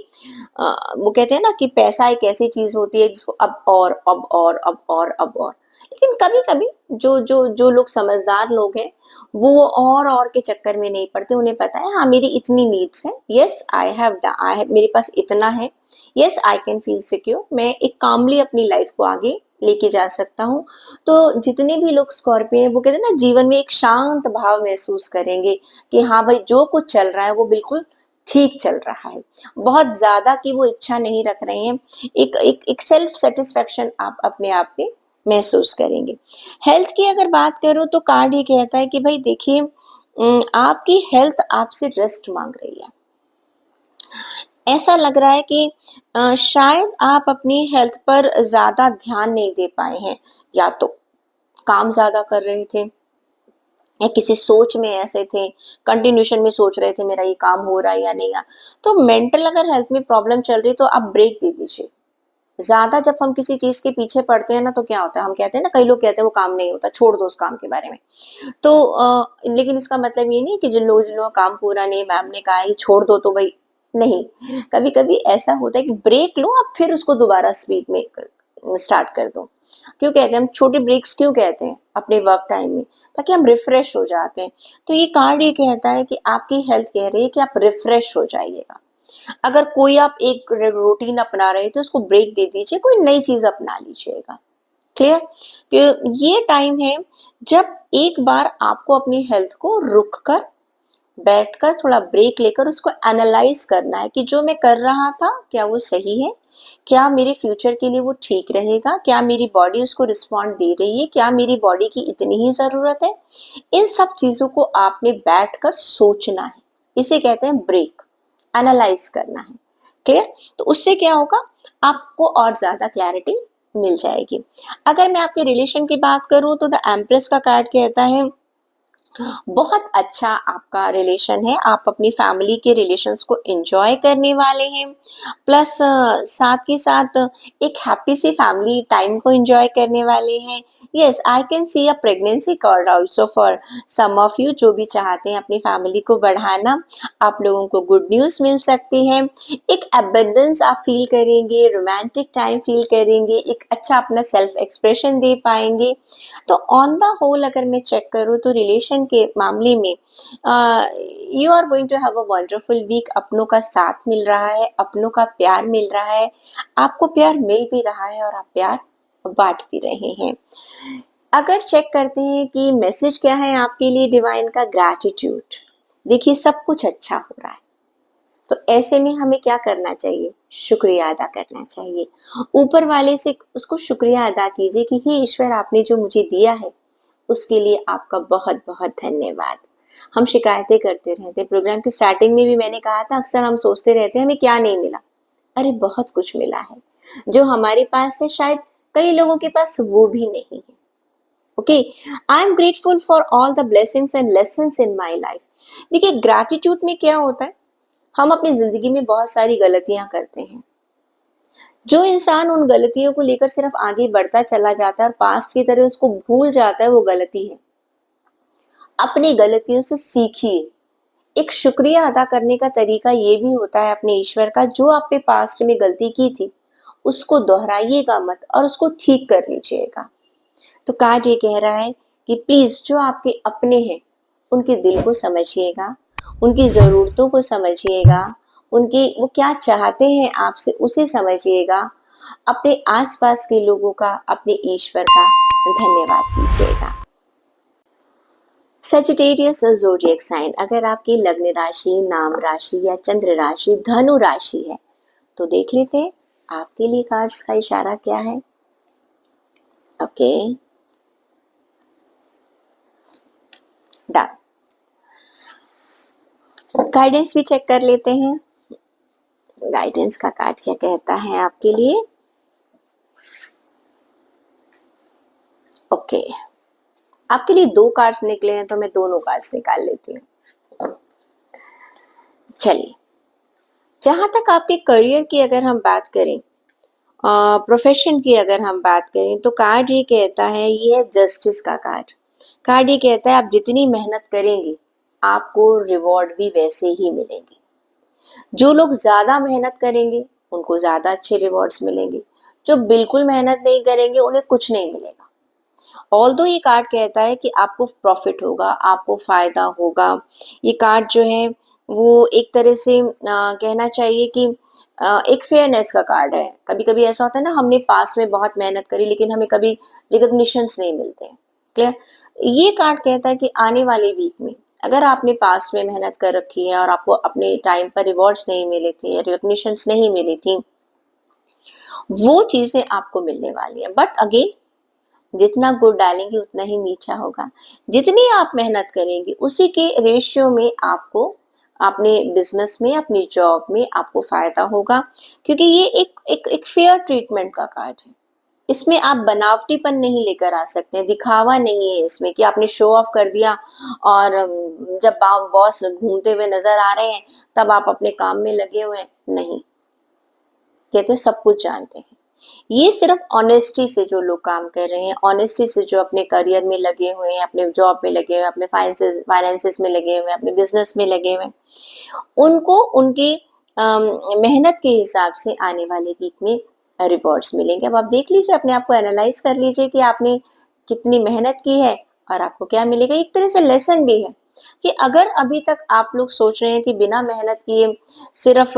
वो कहते हैं ना कि पैसा एक ऐसी चीज होती है जिसको अब और अब और अब और अब और। लेकिन कभी कभी जो लोग समझदार लोग हैं वो और के चक्कर में नहीं पड़ते। उन्हें पता है हाँ मेरी इतनी नीड्स है, यस आई हैव मेरे पास इतना है, yes I can feel secure. मैं एक कामली अपनी लाइफ को आगे लेके जा सकता हूँ। तो जितने भी लोग स्कॉर्पियो हैं वो कहते हैं ना जीवन में एक शांत भाव महसूस करेंगे कि हाँ भाई जो कुछ चल रहा है वो बिल्कुल ठीक चल रहा है। बहुत ज्यादा की वो इच्छा नहीं रख रहे हैं। एक सेल्फ सेटिस्फेक्शन आप अपने आप पे महसूस करेंगे। हेल्थ की अगर बात करूं तो कार्ड ये कहता है कि भाई देखिए आपकी हेल्थ आपसे रेस्ट मांग रही है। ऐसा लग रहा है कि शायद आप अपनी हेल्थ पर ज्यादा ध्यान नहीं दे पाए हैं। या तो काम ज्यादा कर रहे थे या किसी सोच में ऐसे थे, कंटिन्यूशन में सोच रहे थे मेरा ये काम हो रहा है या नहीं। तो मेंटल अगर हेल्थ में प्रॉब्लम चल रही तो आप ब्रेक दे दीजिए। ज्यादा जब हम किसी चीज के पीछे पड़ते हैं ना तो क्या होता है, हम कहते हैं ना, कई लोग कहते हैं वो काम नहीं होता, छोड़ दो उस काम के बारे में। तो लेकिन इसका मतलब ये नहीं कि जिन लोगों का काम पूरा नहीं, मैम ने कहा है छोड़ दो तो भाई नहीं। कभी कभी ऐसा होता है कि ब्रेक लो आप फिर उसको दोबारा स्पीड में स्टार्ट कर दो। क्यों कहते हैं हम छोटे ब्रेक्स क्यों कहते हैं अपने वर्क टाइम में, ताकि हम रिफ्रेश हो जाते हैं। तो ये कार्ड ये कहता है कि आपकी हेल्थ कह रही है कि आप रिफ्रेश हो जाइएगा। अगर कोई आप एक रूटीन अपना रहे तो उसको ब्रेक दे दीजिए, कोई नई चीज अपना लीजिएगा। क्लियर कि ये टाइम है जब एक बार आपको अपनी हेल्थ को रुक कर बैठकर थोड़ा ब्रेक लेकर उसको एनालाइज करना है कि जो मैं कर रहा था क्या वो सही है, क्या मेरे फ्यूचर के लिए वो ठीक रहेगा, क्या मेरी बॉडी उसको रिस्पॉन्ड दे रही है, क्या मेरी बॉडी की इतनी ही जरूरत है। इन सब चीजों को आपने बैठकर सोचना है। इसे कहते हैं ब्रेक, एनालाइज करना है। क्लियर? तो उससे क्या होगा, आपको और ज्यादा क्लैरिटी मिल जाएगी। अगर मैं आपके रिलेशन की बात करूं तो द एम्प्रेस का कार्ड कहता है बहुत अच्छा आपका रिलेशन है, आप अपनी फैमिली के रिलेशंस को एंजॉय करने वाले हैं। प्लस साथ ही साथ एक हैप्पी सी फैमिली टाइम को एंजॉय करने वाले हैं। Yes I can see a pregnancy card also for some of you जो भी चाहते हैं अपनी फैमिली को बढ़ाना। आप लोगों को गुड न्यूज़ मिल सकती है। एक एबंडेंस आप फील करेंगे, रोमांटिक टाइम फील करेंगे, एक अच्छा अपना सेल्फ एक्सप्रेशन दे पाएंगे। तो ऑन द होल अगर मैं चेक करूँ तो रिलेशन के मामले में you are going to have a wonderful week. अपनों का साथ मिल रहा है, अपनों का प्यार मिल रहा है, आपको प्यार मिल भी रहा है और आप प्यार बांट भी रहे हैं। अगर चेक करते हैं कि मैसेज क्या है आपके लिए डिवाइन का, ग्रैटिट्यूड। देखिए सब कुछ अच्छा हो रहा है तो ऐसे में हमें क्या करना चाहिए, शुक्रिया अदा करना चाहिए। ऊपर वाले से उसको शुक्रिया अदा कीजिए कि हे ईश्वर आपने जो मुझे दिया है उसके लिए आपका बहुत बहुत धन्यवाद। हम शिकायतें करते रहते हैं, प्रोग्राम की स्टार्टिंग में भी मैंने कहा था अक्सर हम सोचते रहते हैं हमें क्या नहीं मिला। अरे बहुत कुछ मिला है, जो हमारे पास है शायद कई लोगों के पास वो भी नहीं है। Okay, I am grateful for all the blessings and lessons in my life. देखिए ग्रैटिट्यूड में क्या होता है, हम अपनी जिंदगी में बहुत सारी गलतियां करते हैं। जो इंसान उन गलतियों को लेकर सिर्फ आगे बढ़ता चला जाता है और पास्ट की तरह उसको भूल जाता है वो गलती है। अपनी गलतियों से सीखिए। एक शुक्रिया अदा करने का तरीका ये भी होता है अपने ईश्वर का, जो आपने पास्ट में गलती की थी उसको दोहराइएगा मत और उसको ठीक कर लीजिएगा। तो कार्ड ये कह रहा है कि प्लीज जो आपके अपने हैं उनके दिल को समझिएगा, उनकी जरूरतों को समझिएगा, उनकी वो क्या चाहते हैं आपसे उसे समझिएगा। अपने आसपास के लोगों का, अपने ईश्वर का धन्यवाद कीजिएगा। सजिटेरियस ज़ोडिएक साइन, अगर आपकी लग्न राशि, नाम राशि या चंद्र राशि धनु राशि है तो देख लेते हैं आपके लिए कार्ड्स का इशारा क्या है। Okay, done. गाइडेंस भी चेक कर लेते हैं, गाइडेंस का कार्ड क्या कहता है आपके लिए। ओके, आपके लिए 2 कार्ड्स निकले हैं तो मैं दोनों कार्ड्स निकाल लेती हूँ। चलिए, जहां तक आपके करियर की अगर हम बात करें, प्रोफेशन की अगर हम बात करें, तो कार्ड ये कहता है, ये है जस्टिस का कार्ड। कार्ड ये कहता है आप जितनी मेहनत करेंगे आपको रिवॉर्ड भी वैसे ही मिलेंगे। जो लोग ज्यादा मेहनत करेंगे उनको ज्यादा अच्छे रिवॉर्ड्स मिलेंगे, जो बिल्कुल मेहनत नहीं करेंगे उन्हें कुछ नहीं मिलेगा। ऑल्दो ये कार्ड कहता है कि आपको प्रॉफिट होगा, आपको फायदा होगा। ये कार्ड जो है वो एक तरह से कहना चाहिए कि एक फेयरनेस का कार्ड है। कभी कभी ऐसा होता है ना, हमने पास्ट में बहुत मेहनत करी लेकिन हमें कभी रिकॉग्निशंस नहीं मिलते। क्लियर? ये कार्ड कहता है कि आने वाले वीक में अगर आपने पास्ट में मेहनत कर रखी है और आपको अपने टाइम पर रिवॉर्ड्स नहीं मिले थे या रिकॉग्निशंस नहीं मिली थी, वो चीजें आपको मिलने वाली है। बट अगेन, जितना गुड़ डालेंगे उतना ही मीठा होगा। जितनी आप मेहनत करेंगे उसी के रेशियो में आपको अपने बिजनेस में, अपनी जॉब में आपको फायदा होगा, क्योंकि ये एक फेयर ट्रीटमेंट का कार्ड है। इसमें आप बनावटीपन नहीं लेकर आ सकते, दिखावा नहीं है इसमें कि आपने शो ऑफ कर दिया और जब बॉस घूमते हुए नजर आ रहे हैं तब आप अपने काम में लगे हुए हैं। नहीं, कहते सब कुछ जानते हैं। ये सिर्फ ऑनेस्टी से जो लोग काम कर रहे हैं, ऑनेस्टी से जो अपने करियर में लगे हुए हैं, अपने जॉब में लगे हुए हैं, अपने फाइनेंसेस में लगे हुए हैं, अपने बिजनेस में लगे हुए हैं, उनको उनकी मेहनत के हिसाब से आने वाले वीक में रिवॉर्ड्स मिलेंगे। अब आप देख लीजिए, अपने आप को एनालाइज कर लीजिए कि आपने कितनी मेहनत की है और आपको क्या मिलेगा। एक तरह से लेसन भी है कि अगर अभी तक आप लोग सोच रहे हैं कि बिना मेहनत किए सिर्फ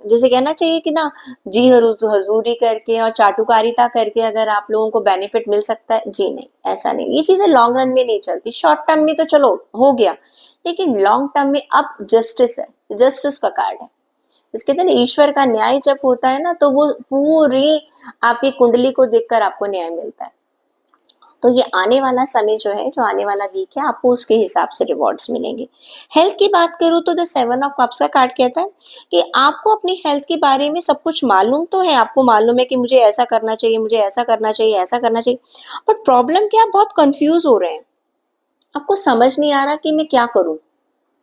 जैसे कहना चाहिए कि ना, जी हजूरी करके और चाटुकारिता करके अगर आप लोगों को बेनिफिट मिल सकता है, जी नहीं, ऐसा नहीं। ये चीजें लॉन्ग रन में नहीं चलती। शॉर्ट टर्म में तो चलो हो गया, लेकिन लॉन्ग टर्म में अब जस्टिस है, जस्टिस का कार्ड है। जिसके कहते हैं ना, ईश्वर का न्याय जब होता है ना तो वो पूरी आपकी कुंडली को देखकर आपको न्याय मिलता है। तो ये आने वाला समय जो है, जो आने वाला वीक है, आपको उसके हिसाब से रिवॉर्ड्स मिलेंगे। हेल्थ की बात करूँ तो द 7 ऑफ कप्स का कार्ड कहता है कि आपको अपनी हेल्थ के बारे में सब कुछ मालूम तो है, आपको मालूम है कि मुझे ऐसा करना चाहिए, मुझे ऐसा करना चाहिए, ऐसा करना चाहिए, बट प्रॉब्लम क्या, आप बहुत कंफ्यूज हो रहे हैं, आपको समझ नहीं आ रहा कि मैं क्या करूं।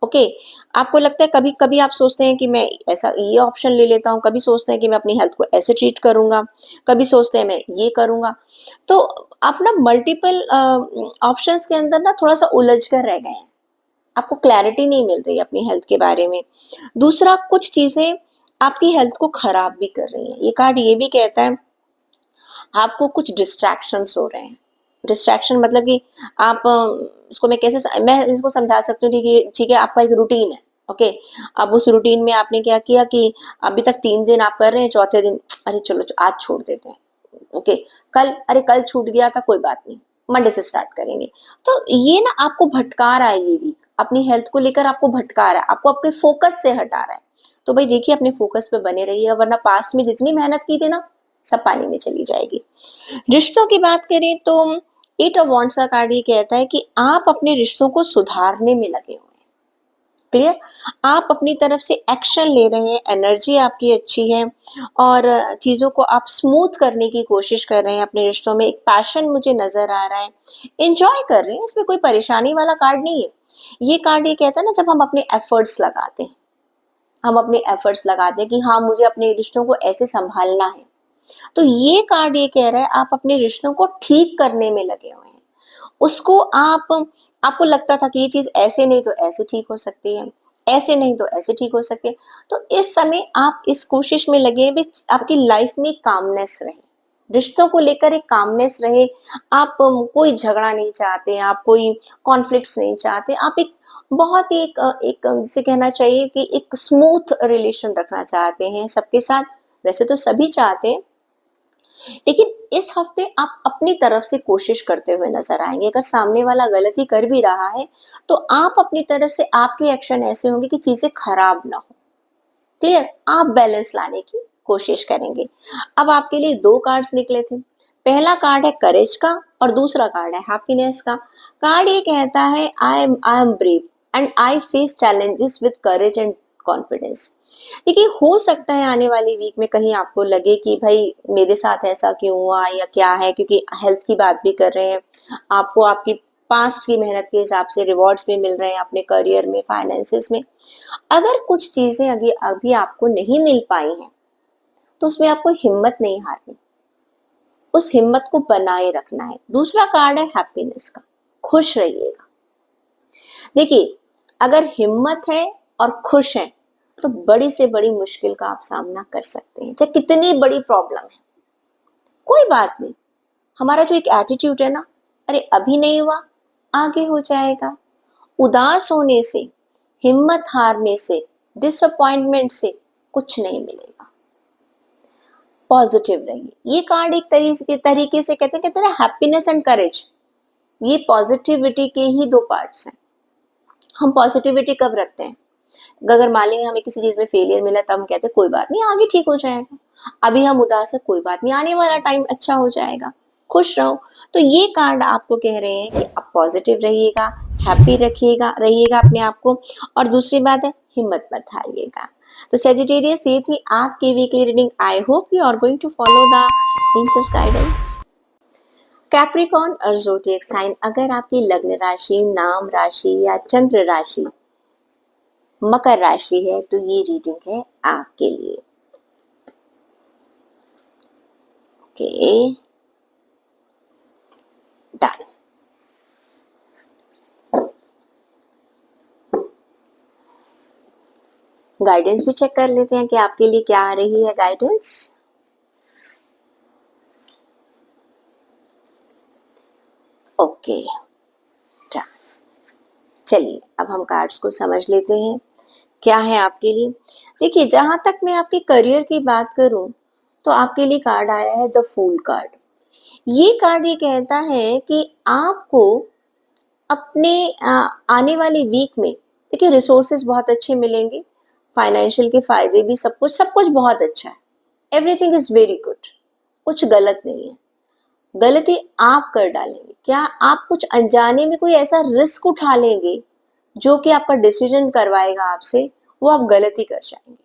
ओके, आपको लगता है, कभी कभी आप सोचते हैं कि मैं ऐसा ये ऑप्शन ले लेता हूँ, कभी सोचते हैं कि मैं अपनी हेल्थ को ऐसे ट्रीट करूंगा, कभी सोचते हैं मैं ये करूंगा। तो आप ना मल्टीपल ऑप्शंस के अंदर ना थोड़ा सा उलझ कर रह गए हैं, आपको क्लैरिटी नहीं मिल रही अपनी हेल्थ के बारे में। दूसरा, कुछ चीजें आपकी हेल्थ को खराब भी कर रही हैं। ये कार्ड ये भी कहता है आपको कुछ डिस्ट्रैक्शंस हो रहे हैं। डिस्ट्रैक्शन मतलब कि आप इसको मैं इसको समझा सकती हूँ। ठीक है, आपका एक रूटीन है। ओके, अब उस रूटीन में आपने क्या किया कि अभी तक 3 दिन आप कर रहे हैं, चौथे दिन अरे चलो आज छोड़ देते हैं। ओके, कल अरे कल छूट गया था, कोई बात नहीं, मंडे से स्टार्ट करेंगे। तो ये ना आपको भटका रहा है, ये वीक अपनी हेल्थ को लेकर आपको भटका रहा है, आपको आपके फोकस से हटा रहा है। तो भाई देखिए, अपने फोकस पे बने रहिए, वरना पास्ट में जितनी मेहनत की थी ना, सब पानी में चली जाएगी। रिश्तों की बात करें तो 8 ऑफ वांड्स का कार्ड ये कहता है कि आप अपने रिश्तों को सुधारने में लगे हुए हैं। क्लियर? आप अपनी तरफ से एक्शन ले रहे हैं, एनर्जी आपकी अच्छी है और चीजों को आप स्मूथ करने की कोशिश कर रहे हैं अपने रिश्तों में। एक पैशन मुझे नजर आ रहा है, एंजॉय कर रहे हैं, इसमें कोई परेशानी वाला कार्ड नहीं है। ये कार्ड ये कहता है ना, जब हम अपने एफर्ट्स लगाते हैं, हम अपने एफर्ट्स लगाते हैं कि हाँ मुझे अपने रिश्तों को ऐसे संभालना है, तो ये कार्ड ये कह रहा है आप अपने रिश्तों को ठीक करने में लगे हुए हैं। उसको आप आपको लगता था कि ये चीज ऐसे नहीं तो ऐसे ठीक हो सकती है, ऐसे नहीं तो ऐसे ठीक हो सकती है। तो इस समय आप इस कोशिश में लगे भी आपकी लाइफ में कामनेस रहे, रिश्तों को लेकर एक कामनेस रहे। आप कोई झगड़ा नहीं चाहते, आप कोई कॉन्फ्लिक्ट्स नहीं चाहते, आप एक बहुत ही एक जिसे कहना चाहिए कि एक स्मूथ रिलेशन रखना चाहते हैं सबके साथ। वैसे तो सभी चाहते हैं, लेकिन इस हफ्ते आप अपनी तरफ से कोशिश करते हुए नजर आएंगे। अगर सामने वाला गलती कर भी रहा है तो आप अपनी तरफ से, आपके एक्शन ऐसे होंगे कि चीजें खराब ना हो। क्लियर? आप बैलेंस लाने की कोशिश करेंगे। अब आपके लिए दो कार्ड्स निकले थे। पहला कार्ड है करेज का और दूसरा कार्ड है हैप्पीनेस का। कार्ड ये कहता है I am brave and I face challenges with courage and confidence. देखिए, हो सकता है आने वाली वीक में कहीं आपको लगे कि भाई मेरे साथ ऐसा क्यों हुआ या क्या है, क्योंकि हेल्थ की बात भी कर रहे हैं। आपको आपकी पास्ट की मेहनत के हिसाब से रिवॉर्ड्स भी मिल रहे हैं अपने करियर में, फाइनेंसेस में। अगर कुछ चीजें अभी अभी आपको नहीं मिल पाई हैं तो उसमें आपको हिम्मत नहीं हारनी, उस हिम्मत को बनाए रखना है। दूसरा कार्ड है हैप्पीनेस का, खुश रहिएगा। देखिए, अगर हिम्मत है और खुश है तो बड़ी से बड़ी मुश्किल का आप सामना कर सकते हैं, चाहे कितनी बड़ी प्रॉब्लम है। कोई बात नहीं, हमारा जो एक एटीट्यूड है ना, अरे अभी नहीं हुआ, आगे हो जाएगा। उदास होने से, हिम्मत हारने से, डिसअपॉइंटमेंट से कुछ नहीं मिलेगा। पॉजिटिव रहिए। ये कार्ड एक तरीके से कहते हैं हैप्पीनेस एंड करेज। ये पॉजिटिविटी के ही दो पार्ट्स हैं। हम पॉजिटिविटी कब रखते हैं? अगर मान लीजिए हमें किसी चीज में फेलियर मिला तब हम कहते हैं कोई बात नहीं, आगे ठीक हो जाएगा। अभी हम उदास है, कोई बात नहीं, आने वाला टाइम अच्छा हो जाएगा, खुश रहो। तो ये कार्ड आपको कह रहे हैं कि आप पॉजिटिव रहिएगा, हैप्पी रहिएगा अपने आप को। और दूसरी बात है, हिम्मत मत हारिएगा। तो सेजिटेरियस, ये थी आपकी weekly reading. I hope you are going to follow the angels guidance. Capricorn और ज़ोडिएक साइन, अगर आपकी लग्न राशि, नाम राशि या चंद्र राशि मकर राशि है तो ये रीडिंग है आपके लिए। Okay, done. गाइडेंस भी चेक कर लेते हैं कि आपके लिए क्या आ रही है गाइडेंस। Okay, done. चलिए, अब हम कार्ड्स को समझ लेते हैं क्या है आपके लिए। देखिए, जहां तक मैं आपके करियर की बात करूं तो आपके लिए कार्ड आया है द फूल कार्ड। ये कार्ड ये कहता है कि आपको अपने आने वाले वीक में, देखिए, रिसोर्सेज बहुत अच्छे मिलेंगे, फाइनेंशियल के फायदे भी, सब कुछ बहुत अच्छा है। एवरीथिंग इज वेरी गुड, कुछ गलत नहीं है। गलती आप कर डालेंगे क्या? आप कुछ अनजाने में कोई ऐसा रिस्क उठा लेंगे जो कि आपका डिसीजन करवाएगा आपसे, वो आप गलती कर जाएंगे।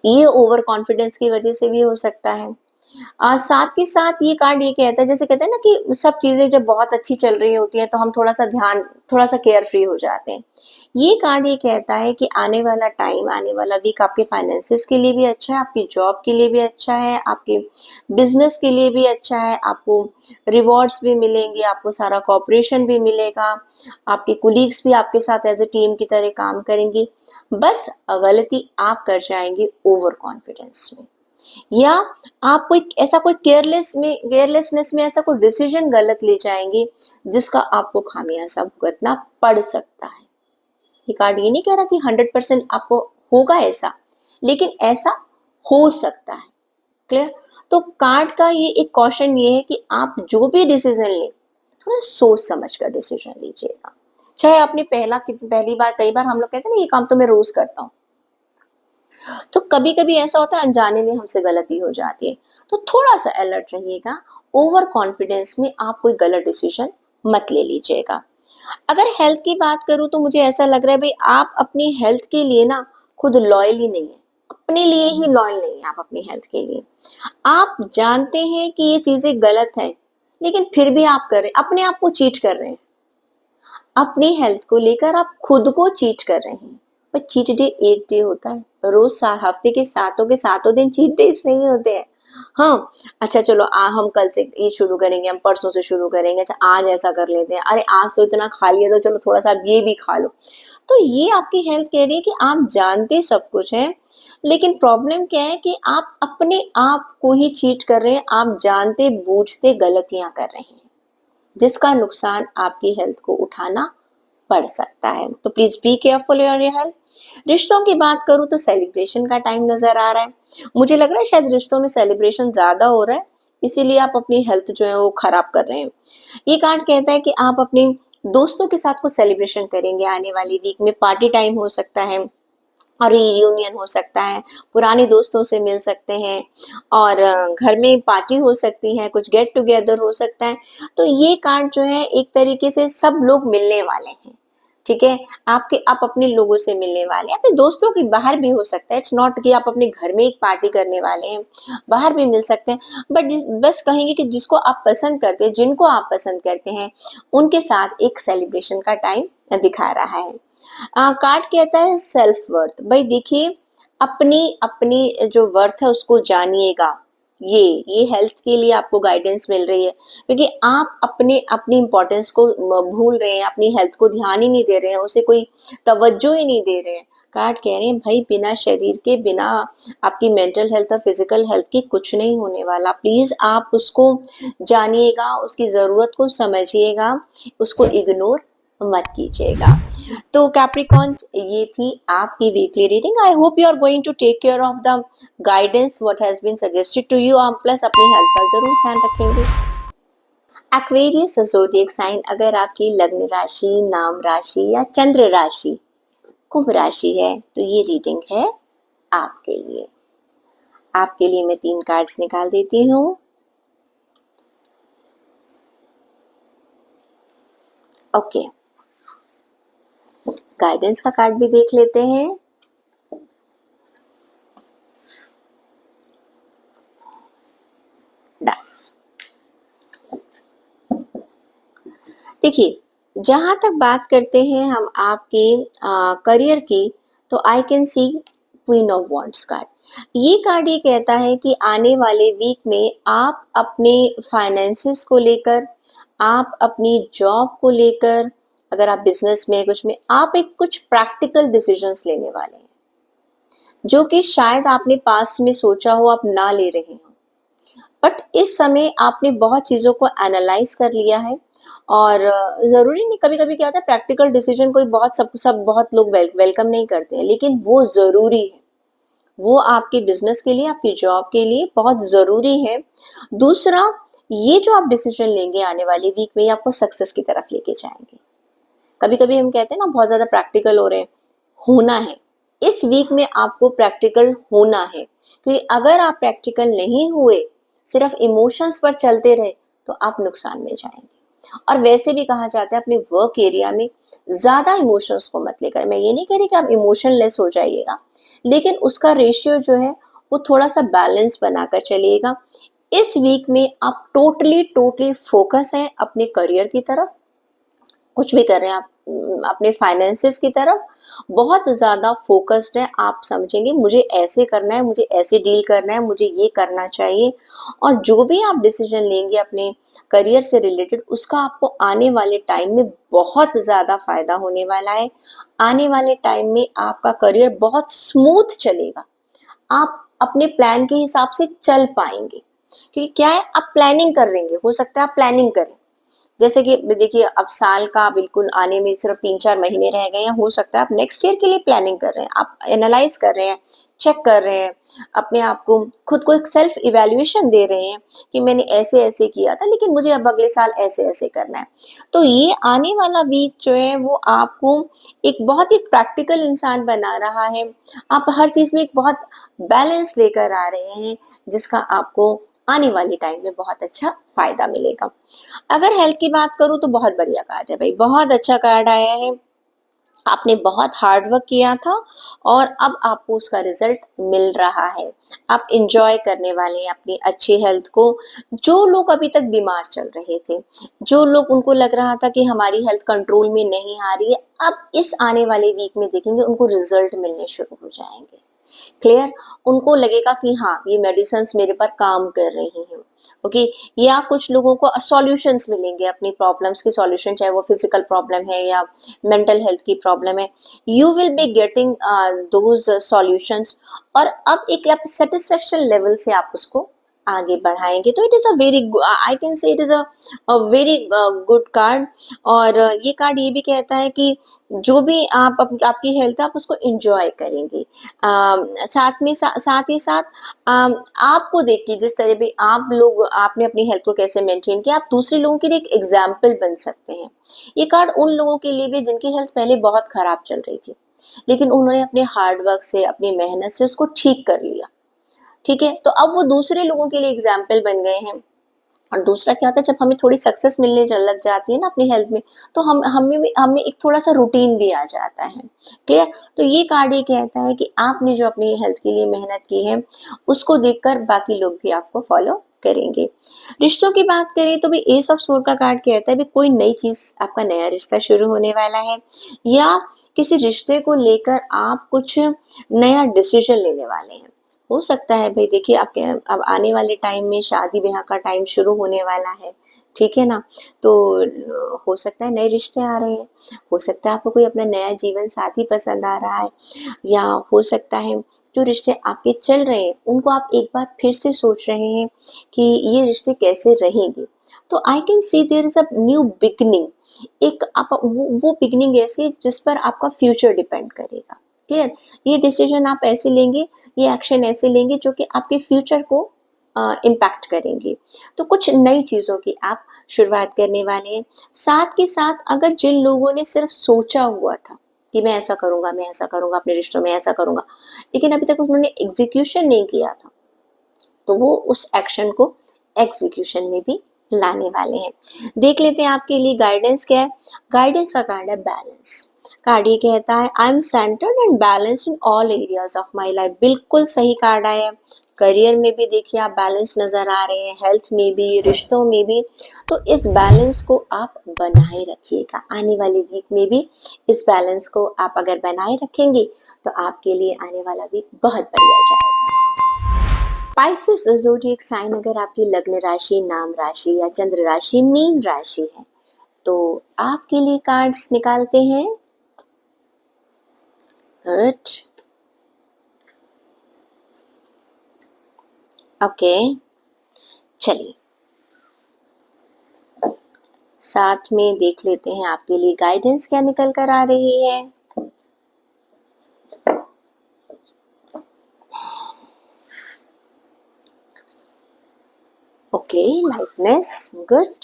ये ओवर कॉन्फिडेंस की वजह से भी हो सकता है। साथ के साथ ये कार्ड ये कहता है, जैसे कहते हैं ना कि सब चीजें जब बहुत अच्छी चल रही होती हैं तो हम थोड़ा सा केयर फ्री हो जाते हैं। ये कार्ड ये कहता है कि आने वाला टाइम, आने वाला वीक आपके फाइनेंसेस के लिए भी अच्छा है, आपकी जॉब के लिए भी अच्छा है, आपके बिजनेस के लिए भी अच्छा है। आपको रिवॉर्ड्स भी मिलेंगे, आपको सारा कॉपरेशन भी मिलेगा, आपके कुलीग्स भी आपके साथ एज ए टीम की तरह काम करेंगी। बस गलती आप कर जाएंगे ओवर कॉन्फिडेंस में, या आप कोई केयरलेसनेस में ऐसा कोई डिसीजन गलत ले जाएंगे जिसका आपको खामियाजा भुगतना पड़ सकता है। ये कार्ड ये नहीं कह रहा कि 100% आपको होगा ऐसा, लेकिन ऐसा हो सकता है। क्लियर? तो कार्ड का ये एक कॉशन ये है कि आप जो भी डिसीजन लें थोड़ा सोच समझ कर डिसीजन लीजिएगा। चाहे आपने पहली बार, कई बार हम लोग कहते हैं ना ये काम तो मैं रोज करता हूँ, तो कभी कभी ऐसा होता है अनजाने में हमसे गलती हो जाती है। तो थोड़ा सा अलर्ट रहिएगा। ओवर कॉन्फिडेंस में आप कोई गलत डिसीजन मत ले लीजिएगा। अगर हेल्थ की बात करूं तो मुझे ऐसा लग रहा है भाई आप अपनी हेल्थ के लिए ना खुद लॉयल ही नहीं है, अपने लिए ही लॉयल नहीं है आप अपनी हेल्थ के लिए। आप जानते हैं कि ये चीजें गलत है, लेकिन फिर भी आप कर रहे हैं, अपने आप को चीट कर रहे हैं। अपनी हेल्थ को लेकर आप खुद को चीट कर रहे हैं। पर चीट डे एक डे होता है, रोज हफ्ते के सातों दिन चीट डेज नहीं होते हैं। हाँ, अच्छा चलो हम कल से ये शुरू करेंगे, हम परसों से शुरू करेंगे, अच्छा आज ऐसा कर लेते हैं, अरे आज तो इतना खा लिया तो चलो थोड़ा-सा अब ये भी खा लो। तो ये आपकी हेल्थ कह रही है कि आप जानते सब कुछ हैं, लेकिन प्रॉब्लम क्या है कि आप अपने आप को ही चीट कर रहे हैं, आप जानते-बूझते गलतियाँ कर रहे हैं, जिसका नुकसान आपकी हेल्थ को उठाना पड़ सकता है। तो please be careful your your health. रिश्तों की बात करूँ तो सेलिब्रेशन का टाइम नज़र आ रहा है। मुझे लग रहा है शायद रिश्तों में सेलिब्रेशन ज़्यादा हो रहा है, इसीलिए आप अपनी हेल्थ जो है वो खराब कर रहे हैं। ये कार्ड कहता है कि आप अपने दोस्तों के साथ कुछ सेलिब्रेशन करेंगे आने वाली वीक में, पार्टी टाइम हो सकता है और रियूनियन हो सकता है, पुराने दोस्तों से मिल सकते हैं और घर में पार्टी हो सकती है, कुछ गेट टुगेदर हो सकता है। तो ये कार्ड जो है एक तरीके से सब लोग मिलने वाले हैं, ठीक है? आप अपने लोगों से मिलने वाले हैं, अपने दोस्तों के बाहर भी हो सकता है, इट्स नॉट कि आप अपने घर में एक पार्टी करने वाले हैं, बाहर भी मिल सकते हैं। बट बस कहेंगे कि जिसको आप पसंद करते हैं, जिनको आप पसंद करते हैं, उनके साथ एक सेलिब्रेशन का टाइम दिखा रहा है। कार्ड कहता है सेल्फ वर्थ। भाई देखिए, अपनी अपनी जो वर्थ है उसको जानिएगा। ये हेल्थ के लिए आपको गाइडेंस मिल रही है, क्योंकि आप अपने अपनी इम्पोर्टेंस को भूल रहे हैं, अपनी हेल्थ को ध्यान ही नहीं दे रहे हैं, उसे कोई तवज्जो ही नहीं दे रहे हैं। कार्ड कह रहे हैं भाई बिना शरीर के, बिना आपकी मेंटल हेल्थ और फिजिकल हेल्थ के कुछ नहीं होने वाला। प्लीज आप उसको जानिएगा, उसकी जरूरत को समझिएगा, उसको इग्नोर मत कीजिएगा। तो कैप्रिकॉन, ये थी आपकी weekly reading. I hope you are going to take care of the guidance what has been suggested to you. आप प्लस अपनी हेल्थ का जरूर ध्यान रखेंगे। एक्वेरियस ज़ोडिएक साइन, अगर आपकी लग्न राशि, नाम राशि या चंद्र राशि कुंभ राशि है तो ये रीडिंग है आपके लिए। आपके लिए मैं 3 कार्ड्स निकाल देती हूँ। ओके, गाइडेंस का कार्ड भी देख लेते हैं। देखिए, जहाँ तक बात करते हैं हम आपके करियर की, तो I can C queen of wands card. ये कार्ड ये कहता है कि आने वाले वीक में आप अपने फाइनेंसेस को लेकर, आप अपनी जॉब को लेकर, अगर आप बिजनेस में कुछ में, आप एक कुछ प्रैक्टिकल डिसीजंस लेने वाले हैं, जो कि शायद आपने पास्ट में सोचा हो आप ना ले रहे हो। बट इस समय आपने बहुत चीज़ों को एनालाइज कर लिया है और ज़रूरी नहीं, कभी कभी क्या होता है प्रैक्टिकल डिसीजन कोई बहुत सब बहुत लोग वेलकम नहीं करते हैं, लेकिन वो ज़रूरी है, वो आपके बिजनेस के लिए, आपकी जॉब के लिए बहुत ज़रूरी है। दूसरा, ये जो आप डिसीजन लेंगे आने वाली वीक में, ये आपको सक्सेस की तरफ लेके जाएंगे। कभी कभी हम कहते हैं ना बहुत ज़्यादा प्रैक्टिकल हो रहे हैं, होना है, इस वीक में आपको प्रैक्टिकल होना है, क्योंकि अगर आप प्रैक्टिकल नहीं हुए, सिर्फ इमोशंस पर चलते रहे, तो आप नुकसान में जाएंगे। और वैसे भी कहा जाता है अपने वर्क एरिया में ज़्यादा इमोशंस को मत लेकर। मैं ये नहीं कह रही कि आप इमोशनलेस हो जाइएगा, लेकिन उसका रेशियो जो है वो थोड़ा सा बैलेंस बनाकर चलिएगा। इस वीक में आप टोटली टोटली फोकस हैं अपने करियर की तरफ, कुछ भी कर रहे हैं आप, अपने फाइनेंसेस की तरफ बहुत ज़्यादा फोकस्ड है। आप समझेंगे मुझे ऐसे करना है, मुझे ऐसे डील करना है, मुझे ये करना चाहिए। और जो भी आप डिसीजन लेंगे अपने करियर से रिलेटेड, उसका आपको आने वाले टाइम में बहुत ज़्यादा फायदा होने वाला है। आने वाले टाइम में आपका करियर बहुत स्मूथ चलेगा, आप अपने प्लान के हिसाब से चल पाएंगे। क्योंकि क्या है, आप प्लानिंग कर लेंगे, हो सकता है आप प्लानिंग करें, जैसे कि देखिए अब साल का बिल्कुल आने में सिर्फ 3-4 महीने रह गए हैं, हो सकता है आप नेक्स्ट ईयर के लिए प्लानिंग कर रहे हैं, आप एनालाइज कर रहे हैं, चेक कर रहे हैं, अपने आप को, खुद को एक सेल्फ इवैल्यूएशन दे रहे हैं कि मैंने ऐसे ऐसे किया था, लेकिन मुझे अब अगले साल ऐसे ऐसे करना है। तो ये आने वाला वीक जो है वो आपको एक बहुत ही प्रैक्टिकल इंसान बना रहा है। आप हर चीज़ में एक बहुत बैलेंस लेकर आ रहे हैं, जिसका आपको आने वाले टाइम में बहुत अच्छा फायदा मिलेगा। अगर हेल्थ की बात करूँ तो बहुत बढ़िया कार्ड है भाई, बहुत अच्छा कार्ड आया है। आपने बहुत हार्ड वर्क किया था और अब आपको उसका रिजल्ट मिल रहा है। आप इंजॉय करने वाले हैं अपनी अच्छी हेल्थ को। जो लोग अभी तक बीमार चल रहे थे, जो लोग उनको लग रहा था कि हमारी हेल्थ कंट्रोल में नहीं आ रही है, अब इस आने वाले वीक में देखेंगे उनको रिजल्ट मिलने शुरू हो जाएंगे। क्लियर। उनको लगेगा कि हाँ ये मेडिसिन्स मेरे पर काम कर रही हैं। ओके। या कुछ लोगों को सॉल्यूशंस मिलेंगे अपनी प्रॉब्लम्स की सॉल्यूशन, चाहे वो फिजिकल प्रॉब्लम है या मेंटल हेल्थ की प्रॉब्लम है, you will be getting those solutions. और अब एक आप सेटिस्फेक्शन लेवल से आप उसको आगे बढ़ाएंगे। तो it is a very, I can say it is a very good card. और ये कार्ड ये भी कहता है कि जो भी आपकी हेल्थ है आप उसको एंजॉय करेंगे। साथ ही साथ आपको देख के जिस तरह भी आप लोग आपने अपनी हेल्थ को कैसे मेंटेन किया, आप दूसरे लोगों के लिए एक एग्जाम्पल बन सकते हैं। ये कार्ड उन लोगों के लिए भी जिनकी हेल्थ पहले बहुत खराब चल रही थी, लेकिन उन्होंने अपने हार्ड वर्क से, अपनी मेहनत से उसको ठीक कर लिया। ठीक है, तो अब वो दूसरे लोगों के लिए एग्जाम्पल बन गए हैं। और दूसरा क्या होता है, जब हमें थोड़ी सक्सेस मिलने लग जाती है ना अपनी हेल्थ में, तो हमें एक थोड़ा सा रूटीन भी आ जाता है। क्लियर। तो ये कार्ड ये कहता है कि आपने जो अपनी हेल्थ के लिए मेहनत की है उसको देखकर बाकी लोग भी आपको फॉलो करेंगे। रिश्तों की बात करें तो भी एस ऑफ सोर्ड का कार्ड कहता है भी कोई नई चीज, आपका नया रिश्ता शुरू होने वाला है, या किसी रिश्ते को लेकर आप कुछ नया डिसीजन लेने वाले हैं। हो सकता है भाई, देखिए आपके अब आने वाले टाइम में शादी ब्याह का टाइम शुरू होने वाला है, ठीक है ना। तो हो सकता है नए रिश्ते आ रहे हैं, हो सकता है आपको कोई अपना नया जीवन साथी पसंद आ रहा है, या हो सकता है जो रिश्ते आपके चल रहे हैं उनको आप एक बार फिर से सोच रहे हैं कि ये रिश्ते कैसे रहेंगे। तो I can see there is a new beginning. एक आप वो बिगनिंग ऐसी जिस पर आपका फ्यूचर डिपेंड करेगा। क्लियर। ये डिसीजन आप ऐसे लेंगे, ये एक्शन ऐसे लेंगे जो कि आपके फ्यूचर को इम्पैक्ट करेंगे। तो कुछ नई चीज़ों की आप शुरुआत करने वाले हैं। साथ के साथ अगर जिन लोगों ने सिर्फ सोचा हुआ था कि मैं ऐसा करूँगा, मैं ऐसा करूँगा, अपने रिश्तों में ऐसा करूँगा, लेकिन अभी तक उन्होंने एग्जीक्यूशन नहीं किया था, तो वो उस एक्शन को एग्जीक्यूशन में भी लाने वाले हैं। देख लेते हैं आपके लिए गाइडेंस क्या है। गाइडेंस का कार्ड है बैलेंस। कार्ड ये कहता है I am centred and balanced in all areas of my life. बिल्कुल सही कार्ड आया है। करियर में भी देखिए आप बैलेंस नजर आ रहे हैं, हेल्थ में भी, रिश्तों में भी। तो इस बैलेंस को आप बनाए रखिएगा आने वाले वीक में भी। इस बैलेंस को आप अगर बनाए रखेंगे तो आपके लिए आने वाला वीक बहुत बढ़िया जाएगा। स्पाइसेस ज़ोडिएक साइन अगर आपकी लग्न राशि, नाम राशि या चंद्र राशि मीन राशि है तो आपके लिए कार्ड्स निकालते हैं। गुड। ओके, चलिए साथ में देख लेते हैं आपके लिए गाइडेंस क्या निकल कर आ रही है। Okay, lightness, good.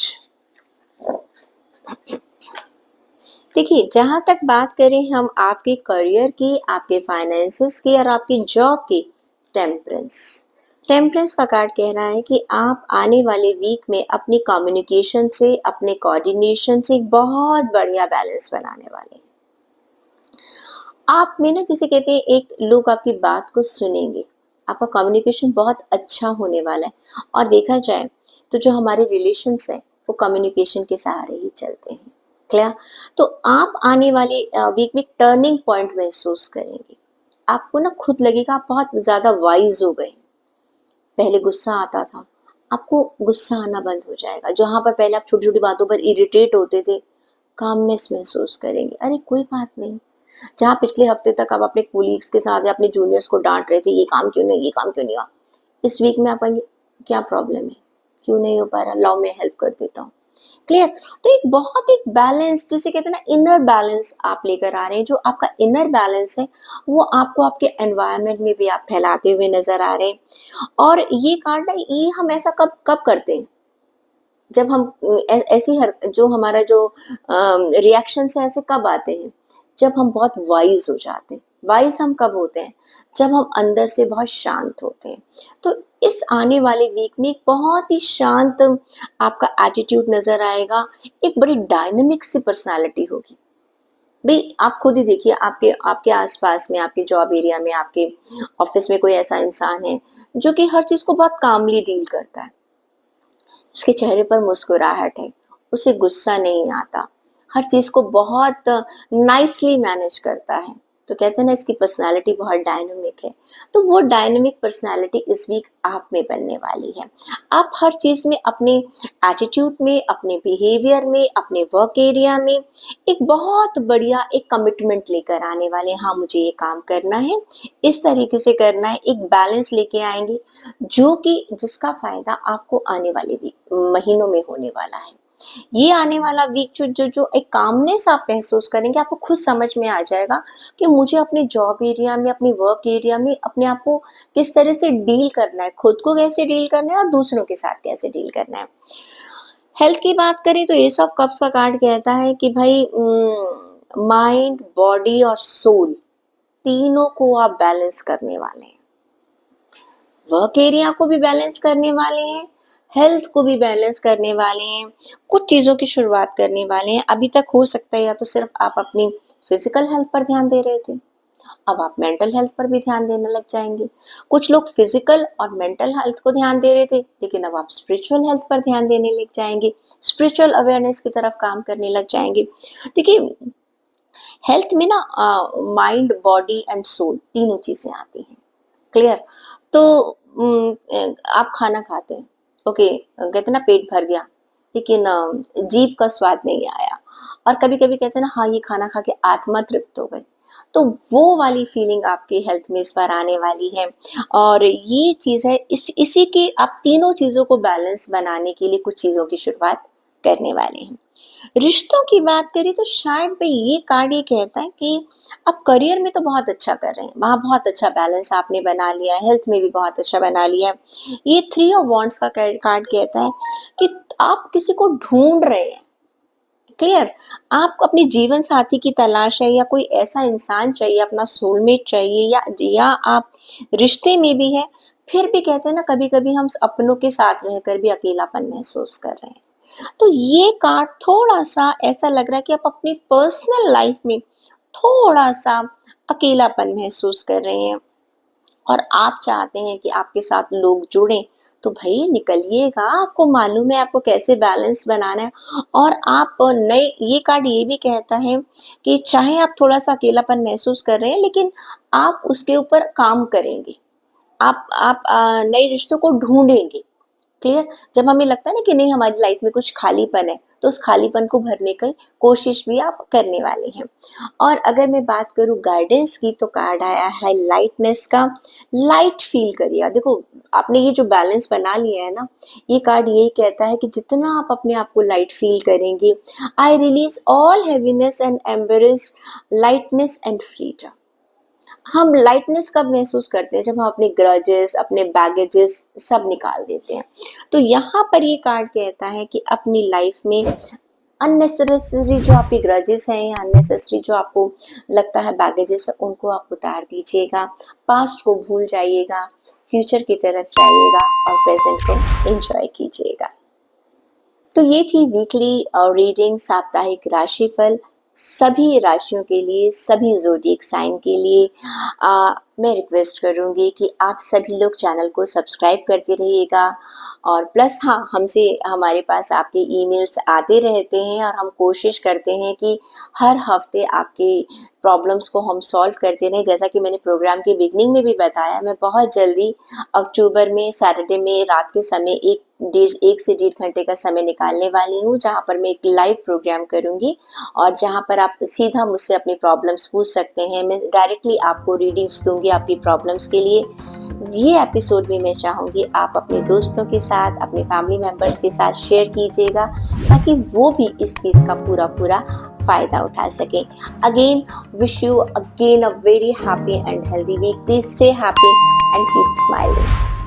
देखिए जहाँ तक बात करें हम आपके करियर की, आपके फाइनेंसेस की और आपकी जॉब की, टेम्परेंस। टेम्परेंस का कार्ड कह रहा है कि आप आने वाले वीक में अपनी कम्युनिकेशन से, अपने कोऑर्डिनेशन से एक बहुत बढ़िया बैलेंस बनाने वाले हैं। आप में ना जैसे कहते हैं एक लोग आपकी बात को सुनेंगे, आपका कम्युनिकेशन बहुत अच्छा होने वाला है। और देखा जाए तो जो हमारे रिलेशंस हैं वो कम्युनिकेशन के सहारे ही चलते हैं। क्लियर। तो आप आने वाले वीक में टर्निंग पॉइंट महसूस करेंगे। आपको ना खुद लगेगा आप बहुत ज़्यादा वाइज हो गए। पहले गुस्सा आता था, आपको गुस्सा आना बंद हो जाएगा। जहाँ पर पहले आप छोटी छोटी बातों पर इरिटेट होते थे, कामनेस महसूस करेंगे, अरे कोई बात नहीं। जहाँ पिछले हफ्ते तक आप अपने कोलीग्स के साथ या अपने जूनियर्स को डांट रहे थे, ये काम क्यों नहीं, ये काम क्यों नहीं हुआ, इस वीक में आप आएंगे, क्या प्रॉब्लम है, क्यों नहीं हो पा रहा, लाओ मैं हेल्प कर देता हूँ। क्लियर। तो एक बैलेंस, जिसे कहते हैं ना इनर बैलेंस आप लेकर आ रहे हैं। जो आपका इनर बैलेंस है वो आपको आपके एनवायरनमेंट में भी आप फैलाते हुए नजर आ रहे हैं। और ये कार्ड ना, ये हम ऐसा कब कब करते हैं, जब हम ऐसी हर जो हमारा जो रिएक्शन है ऐसे कब आते हैं, जब हम बहुत वाइज हो जाते हैं। वाइज हम कब होते हैं, जब हम अंदर से बहुत शांत होते हैं। तो इस आने वाले वीक में एक बहुत ही शांत आपका एटीट्यूड नजर आएगा। एक बड़ी डायनेमिक सी पर्सनालिटी होगी। भाई आप खुद ही देखिए, आपके आपके आसपास में, आपके जॉब एरिया में, आपके ऑफिस में कोई ऐसा इंसान है जो कि हर चीज को बहुत कामली डील करता है, उसके चेहरे पर मुस्कुराहट है, उसे गुस्सा नहीं आता, हर चीज को बहुत नाइसली मैनेज करता है। तो कहते हैं ना इसकी पर्सनालिटी बहुत डायनामिक है। तो वो डायनामिक पर्सनालिटी इस वीक आप में बनने वाली है। आप हर चीज़ में अपने एटीट्यूड में, अपने बिहेवियर में, अपने वर्क एरिया में एक बहुत बढ़िया एक कमिटमेंट लेकर आने वाले हैं। हाँ, मुझे ये काम करना है, इस तरीके से करना है, एक बैलेंस लेके आएंगे जो कि जिसका फ़ायदा आपको आने वाले वीक महीनों में होने वाला है। ये आने वाला वीक जो जो जो एक कामनेस आप महसूस करेंगे, आपको खुद समझ में आ जाएगा कि मुझे अपने जॉब एरिया में, अपनी वर्क एरिया में अपने आप को किस तरह से डील करना है, खुद को कैसे डील करना है और दूसरों के साथ कैसे डील करना है। हेल्थ की बात करें तो एस ऑफ कप्स का कार्ड कहता है कि भाई माइंड, बॉडी और सोल तीनों को आप बैलेंस करने वाले हैं। वर्क एरिया को भी बैलेंस करने वाले हैं, हेल्थ को भी बैलेंस करने वाले हैं, कुछ चीज़ों की शुरुआत करने वाले हैं। अभी तक हो सकता है या तो सिर्फ आप अपनी फिजिकल हेल्थ पर ध्यान दे रहे थे, अब आप मेंटल हेल्थ पर भी ध्यान देने लग जाएंगे। कुछ लोग फिजिकल और मेंटल हेल्थ को ध्यान दे रहे थे, लेकिन अब आप स्पिरिचुअल हेल्थ पर ध्यान देने लग जाएंगे, स्पिरिचुअल अवेयरनेस की तरफ काम करने लग जाएंगे। देखिए, हेल्थ में ना माइंड, बॉडी एंड सोल तीनों चीज़ें आती हैं। क्लियर? तो आप खाना खाते हैं, ओके, कहते हैं ना पेट भर गया, लेकिन जीभ का स्वाद नहीं आया। और कभी कभी कहते हैं ना हाँ ये खाना खा के आत्मा तृप्त हो गई, तो वो वाली फीलिंग आपकी हेल्थ में इस बार आने वाली है। और ये चीज़ है, इसी के आप तीनों चीज़ों को बैलेंस बनाने के लिए कुछ चीज़ों की शुरुआत करने वाले हैं। रिश्तों की बात करें तो शायद भाई ये कार्ड ये कहता है कि आप करियर में तो बहुत अच्छा कर रहे हैं, वहाँ बहुत अच्छा बैलेंस आपने बना लिया है, हेल्थ में भी बहुत अच्छा बना लिया है। ये थ्री ऑफ वॉन्ड्स का कार्ड कहता है कि आप किसी को ढूंढ रहे हैं। क्लियर? आपको अपने जीवन साथी की तलाश है, या कोई ऐसा इंसान चाहिए, अपना सोलमेट चाहिए, या आप रिश्ते में भी है, फिर भी कहते हैं ना कभी कभी हम अपनों के साथ रहकर भी अकेलापन महसूस कर रहे हैं। तो ये कार्ड थोड़ा सा ऐसा लग रहा है कि आप अपनी पर्सनल लाइफ में थोड़ा सा अकेलापन महसूस कर रहे हैं और आप चाहते हैं कि आपके साथ लोग जुड़ें। तो भाई निकलिएगा, आपको मालूम है आपको कैसे बैलेंस बनाना है। और आप नए, ये कार्ड ये भी कहता है कि चाहे आप थोड़ा सा अकेलापन महसूस कर रहे हैं, लेकिन आप उसके ऊपर काम करेंगे, आप नए रिश्तों को ढूंढेंगे। क्लियर? जब हमें लगता है ना कि नहीं हमारी लाइफ में कुछ खालीपन है, तो उस खालीपन को भरने की कोशिश भी आप करने वाले हैं। और अगर मैं बात करूँ गाइडेंस की, तो कार्ड आया है लाइटनेस का। लाइट फील करिए। देखो, आपने ये जो बैलेंस बना लिया है ना, ये कार्ड यही कहता है कि जितना आप अपने आप को लाइट फील करेंगे, I release all heaviness and embrace lightness and freedom. हम लाइटनेस कब महसूस करते हैं? जब हम अपने ग्रजेस, अपने बैगेजेस सब निकाल देते हैं। तो यहाँ पर ये कार्ड कहता है कि अपनी लाइफ में अननेसेसरी जो आपके ग्रजेस हैं या अननेसेसरी जो आपको लगता है बैगेजेस है, उनको आप उतार दीजिएगा, पास्ट को भूल जाइएगा, फ्यूचर की तरफ जाइएगा और प्रेजेंट को एंजॉय कीजिएगा। तो ये थी वीकली रीडिंग, साप्ताहिक राशिफल सभी राशियों के लिए, सभी ज़ोडिएक साइन के लिए। मैं रिक्वेस्ट करूँगी कि आप सभी लोग चैनल को सब्सक्राइब करते रहिएगा। और प्लस हाँ, हमसे हमारे पास आपके ईमेल्स आते रहते हैं और हम कोशिश करते हैं कि हर हफ्ते आपके प्रॉब्लम्स को हम सॉल्व करते रहें। जैसा कि मैंने प्रोग्राम के बिगनिंग में भी बताया, मैं बहुत जल्दी अक्टूबर में सैटरडे में रात के समय 1 से 1.5 घंटे का समय निकालने वाली हूँ, जहाँ पर मैं एक लाइव प्रोग्राम करूँगी और जहाँ पर आप सीधा मुझसे अपनी प्रॉब्लम्स पूछ सकते हैं। मैं डायरेक्टली आपको रीडिंग्स दूंगी आपकी प्रॉब्लम्स के लिए। ये एपिसोड भी मैं चाहूँगी आप अपने दोस्तों के साथ, अपने फैमिली मेम्बर्स के साथ शेयर कीजिएगा, ताकि वो भी इस चीज़ का पूरा फ़ायदा उठा सकें। Again wish you again a very happy and healthy week. Please stay happy and keep smiling.